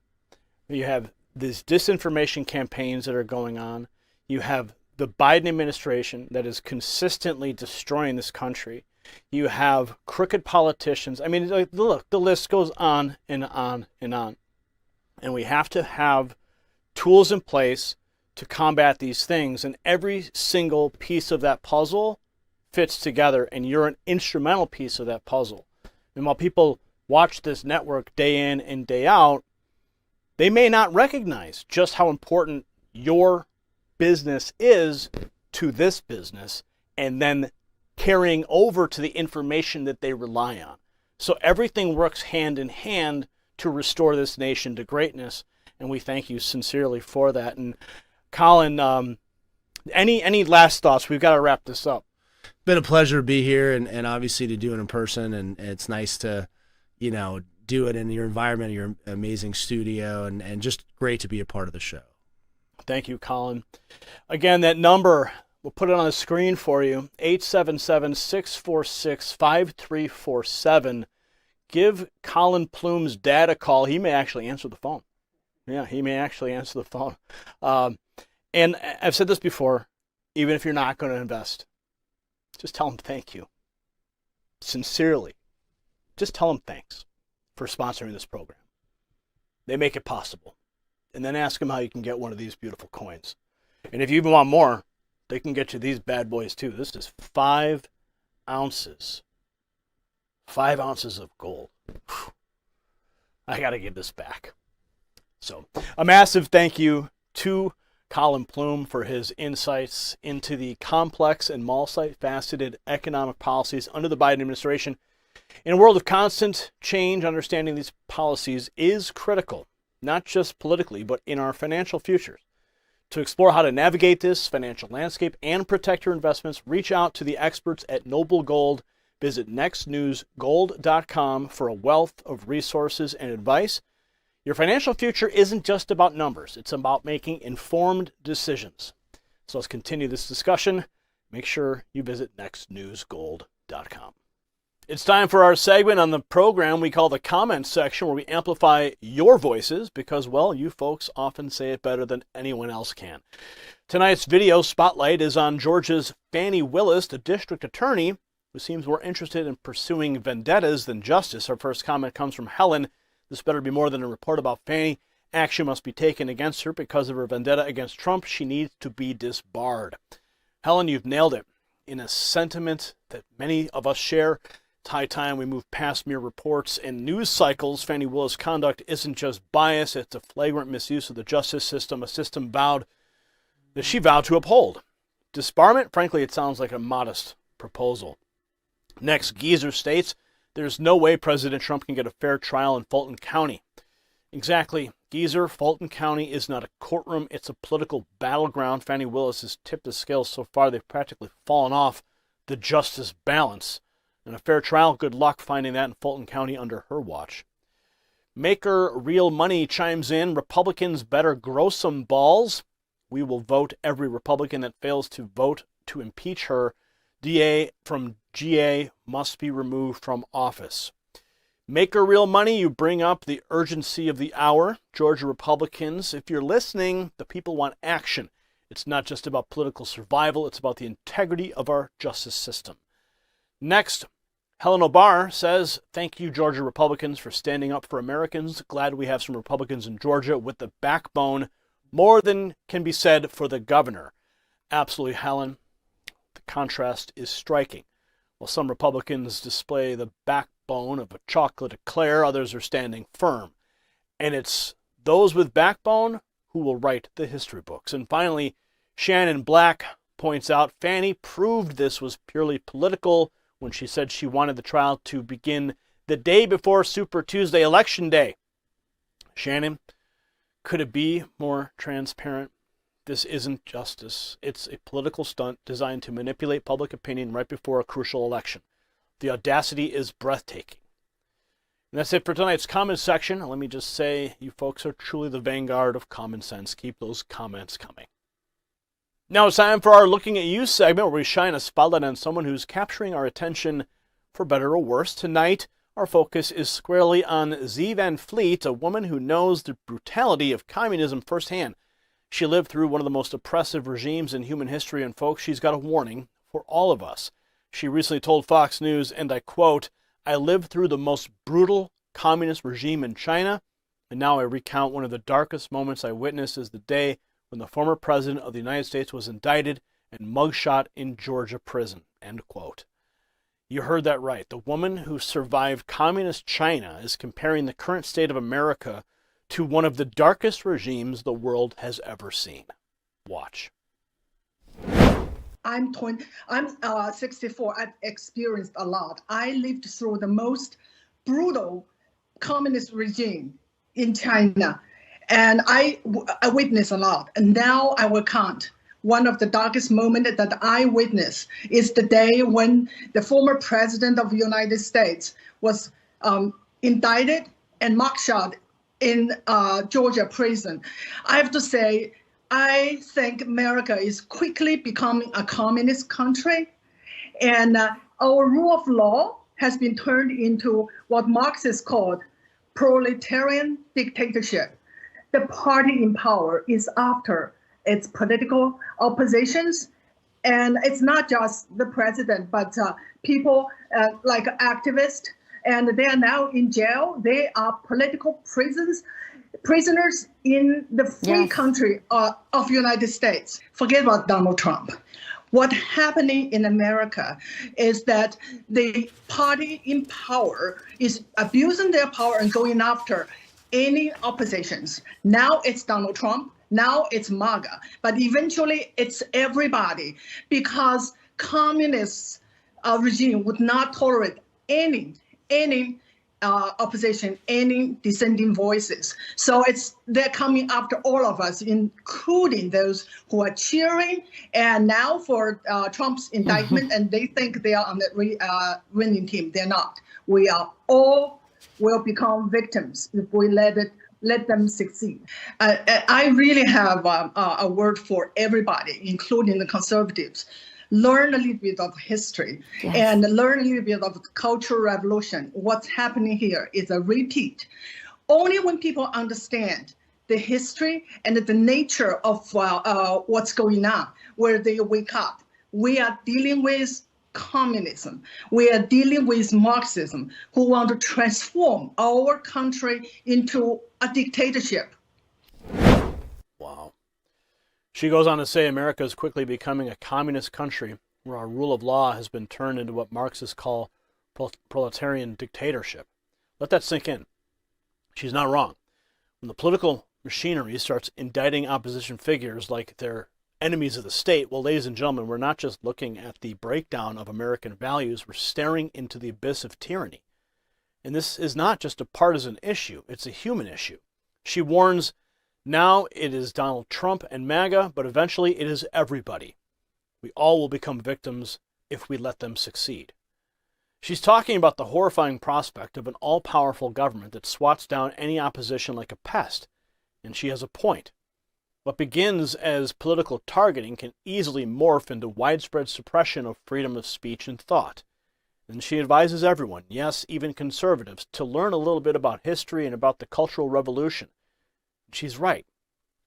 You have these disinformation campaigns that are going on. You have the Biden administration that is consistently destroying this country. You have crooked politicians. Look, the list goes on and on and on. And we have to have tools in place to combat these things. And every single piece of that puzzle fits together, and you're an instrumental piece of that puzzle. And while people watch this network day in and day out, they may not recognize just how important your business is to this business, and then carrying over to the information that they rely on. So everything works hand in hand to restore this nation to greatness, and we thank you sincerely for that. And Colin, any last thoughts? We've got to wrap this up. Been a pleasure to be here, and obviously to do it in person, and it's nice to, do it in your environment, your amazing studio, and just great to be a part of the show. Thank you, Colin. Again, that number, we'll put it on the screen for you, 877-646-5347. Give Colin Plume's dad a call. He may actually answer the phone. Yeah, he may actually answer the phone. And I've said this before, even if you're not going to invest, just tell him thank you. Sincerely. Just tell him thanks for sponsoring this program. They make it possible. And then ask them how you can get one of these beautiful coins. And if you even want more, they can get you these bad boys too. This is 5 ounces. 5 ounces of gold. Whew. I got to give this back. So, a massive thank you to Colin Plume for his insights into the complex and multifaceted economic policies under the Biden administration. In a world of constant change, understanding these policies is critical. Not just politically, but in our financial futures. To explore how to navigate this financial landscape and protect your investments, reach out to the experts at Noble Gold. Visit nextnewsgold.com for a wealth of resources and advice. Your financial future isn't just about numbers. It's about making informed decisions. So let's continue this discussion. Make sure you visit nextnewsgold.com. It's time for our segment on the program we call the comments section, where we amplify your voices because, well, you folks often say it better than anyone else can. Tonight's video spotlight is on Georgia's Fani Willis, the district attorney who seems more interested in pursuing vendettas than justice. Our first comment comes from Helen. This better be more than a report about Fani. Action must be taken against her because of her vendetta against Trump. She needs to be disbarred. Helen, you've nailed it. In a sentiment that many of us share, it's high time we move past mere reports and news cycles. Fani Willis' conduct isn't just bias, it's a flagrant misuse of the justice system, a system that she vowed to uphold. Disbarment, frankly, it sounds like a modest proposal. Next, Geezer states, there's no way President Trump can get a fair trial in Fulton County. Exactly. Geezer, Fulton County is not a courtroom, it's a political battleground. Fani Willis has tipped the scales so far they've practically fallen off the justice balance. And a fair trial, good luck finding that in Fulton County under her watch. Maker Real Money chimes in, Republicans better grow some balls. We will vote every Republican that fails to vote to impeach her. DA from GA must be removed from office. Maker Real Money, you bring up the urgency of the hour. Georgia Republicans, if you're listening, the people want action. It's not just about political survival, it's about the integrity of our justice system. Next, Helen O'Barr says, thank you, Georgia Republicans, for standing up for Americans. Glad we have some Republicans in Georgia with the backbone. More than can be said for the governor. Absolutely, Helen. The contrast is striking. While some Republicans display the backbone of a chocolate eclair, others are standing firm. And it's those with backbone who will write the history books. And finally, Shannon Black points out, Fani proved this was purely political when she said she wanted the trial to begin the day before Super Tuesday Election Day. Shannon, could it be more transparent? This isn't justice. It's a political stunt designed to manipulate public opinion right before a crucial election. The audacity is breathtaking. And that's it for tonight's comment section. Let me just say, you folks are truly the vanguard of common sense. Keep those comments coming. Now it's time for our Looking at You segment, where we shine a spotlight on someone who's capturing our attention for better or worse. Tonight, our focus is squarely on Z Van Fleet, a woman who knows the brutality of communism firsthand. She lived through one of the most oppressive regimes in human history, and folks, she's got a warning for all of us. She recently told Fox News, and I quote, I lived through the most brutal communist regime in China, and now I recount one of the darkest moments I witnessed is the day when the former president of the United States was indicted and mugshot in Georgia prison. end quote. You heard that right. The woman who survived communist China is comparing the current state of America to one of the darkest regimes the world has ever seen. Watch. I'm 64. I've experienced a lot. I lived through the most brutal communist regime in China, and I witnessed a lot. And now I will count. One of the darkest moments that I witnessed is the day when the former president of the United States was indicted and mugshot in Georgia prison. I have to say, I think America is quickly becoming a communist country, and our rule of law has been turned into what Marxists called proletarian dictatorship. The party in power is after its political oppositions, and it's not just the president, but people like activists, and they are now in jail. They are political prisoners in the free country of United States. Forget about Donald Trump. What's happening in America is that the party in power is abusing their power and going after any oppositions. Now it's Donald Trump. Now it's MAGA. But eventually it's everybody, because communist regime would not tolerate any opposition, any dissenting voices. So they're coming after all of us, including those who are cheering and now for Trump's indictment, and they think they are on the winning team. They're not. We are all will become victims if we let them succeed. I really have a word for everybody, including the conservatives. Learn a little bit of history and learn a little bit of the Cultural Revolution. What's happening here is a repeat. Only when people understand the history and the nature of what's going on, where they wake up. We are dealing with communism. We are dealing with Marxism, who want to transform our country into a dictatorship. Wow. She goes on to say America is quickly becoming a communist country where our rule of law has been turned into what Marxists call proletarian dictatorship. Let that sink in. She's not wrong. When the political machinery starts indicting opposition figures like they're enemies of the state, well, ladies and gentlemen, we're not just looking at the breakdown of American values, we're staring into the abyss of tyranny. And this is not just a partisan issue, it's a human issue. She warns, now it is Donald Trump and MAGA, but eventually it is everybody. We all will become victims if we let them succeed. She's talking about the horrifying prospect of an all-powerful government that swats down any opposition like a pest. And she has a point. What begins as political targeting can easily morph into widespread suppression of freedom of speech and thought. And she advises everyone, yes, even conservatives, to learn a little bit about history and about the Cultural Revolution. She's right.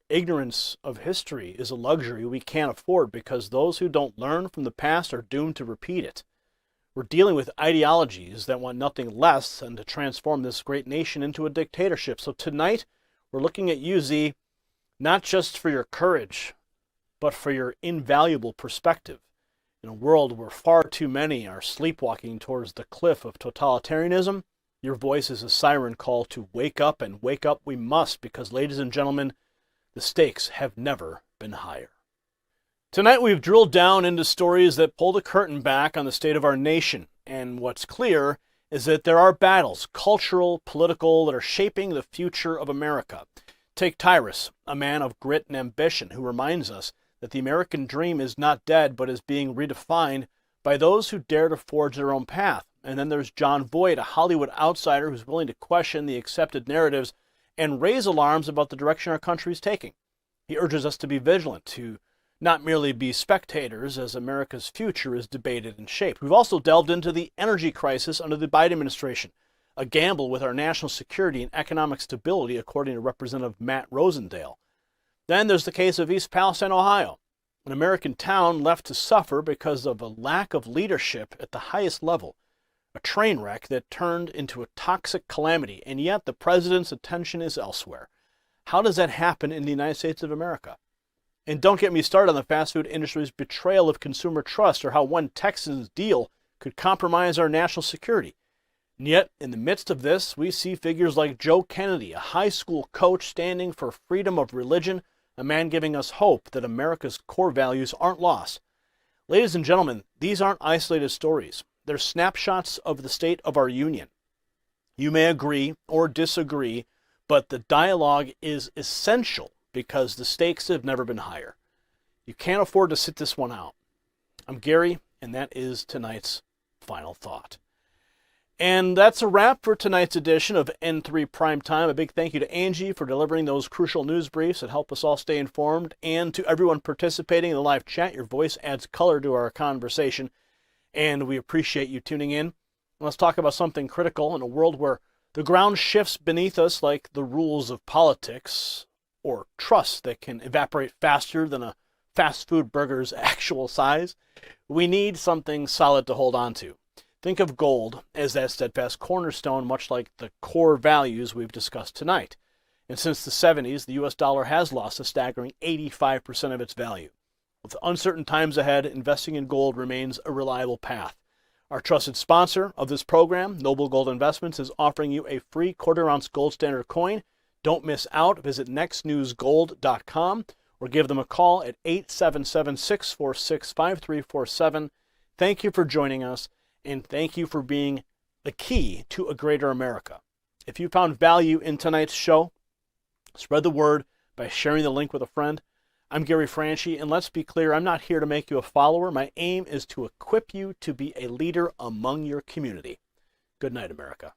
Ignorance of history is a luxury we can't afford because those who don't learn from the past are doomed to repeat it. We're dealing with ideologies that want nothing less than to transform this great nation into a dictatorship. So tonight, we're looking at you, Z, not just for your courage, but for your invaluable perspective. In a world where far too many are sleepwalking towards the cliff of totalitarianism, your voice is a siren call to wake up, and wake up we must, because, ladies and gentlemen, the stakes have never been higher. Tonight we've drilled down into stories that pull the curtain back on the state of our nation, and what's clear is that there are battles, cultural, political, that are shaping the future of America. Take Tyrus, a man of grit and ambition, who reminds us that the American dream is not dead, but is being redefined by those who dare to forge their own path. And then there's John Voight, a Hollywood outsider who's willing to question the accepted narratives and raise alarms about the direction our country is taking. He urges us to be vigilant, to not merely be spectators as America's future is debated and shaped. We've also delved into the energy crisis under the Biden administration, a gamble with our national security and economic stability, according to Representative Matt Rosendale. Then there's the case of East Palestine, Ohio, an American town left to suffer because of a lack of leadership at the highest level, a train wreck that turned into a toxic calamity, and yet the president's attention is elsewhere. How does that happen in the United States of America? And don't get me started on the fast food industry's betrayal of consumer trust or how one Texans deal could compromise our national security. And yet, in the midst of this, we see figures like Joe Kennedy, a high school coach standing for freedom of religion, a man giving us hope that America's core values aren't lost. Ladies and gentlemen, these aren't isolated stories. They're snapshots of the state of our union. You may agree or disagree, but the dialogue is essential because the stakes have never been higher. You can't afford to sit this one out. I'm Gary, and that is tonight's final thought. And that's a wrap for tonight's edition of N3 Primetime. A big thank you to Angie for delivering those crucial news briefs that help us all stay informed, and to everyone participating in the live chat. Your voice adds color to our conversation, and we appreciate you tuning in. Let's talk about something critical in a world where the ground shifts beneath us like the rules of politics, or trust that can evaporate faster than a fast food burger's actual size. We need something solid to hold on to. Think of gold as that steadfast cornerstone, much like the core values we've discussed tonight. And since the 70s, the U.S. dollar has lost a staggering 85% of its value. With uncertain times ahead, investing in gold remains a reliable path. Our trusted sponsor of this program, Noble Gold Investments, is offering you a free quarter-ounce gold standard coin. Don't miss out. Visit nextnewsgold.com or give them a call at 877-646-5347. Thank you for joining us, and thank you for being the key to a greater America. If you found value in tonight's show, spread the word by sharing the link with a friend. I'm Gary Franchi, and let's be clear, I'm not here to make you a follower. My aim is to equip you to be a leader among your community. Good night, America.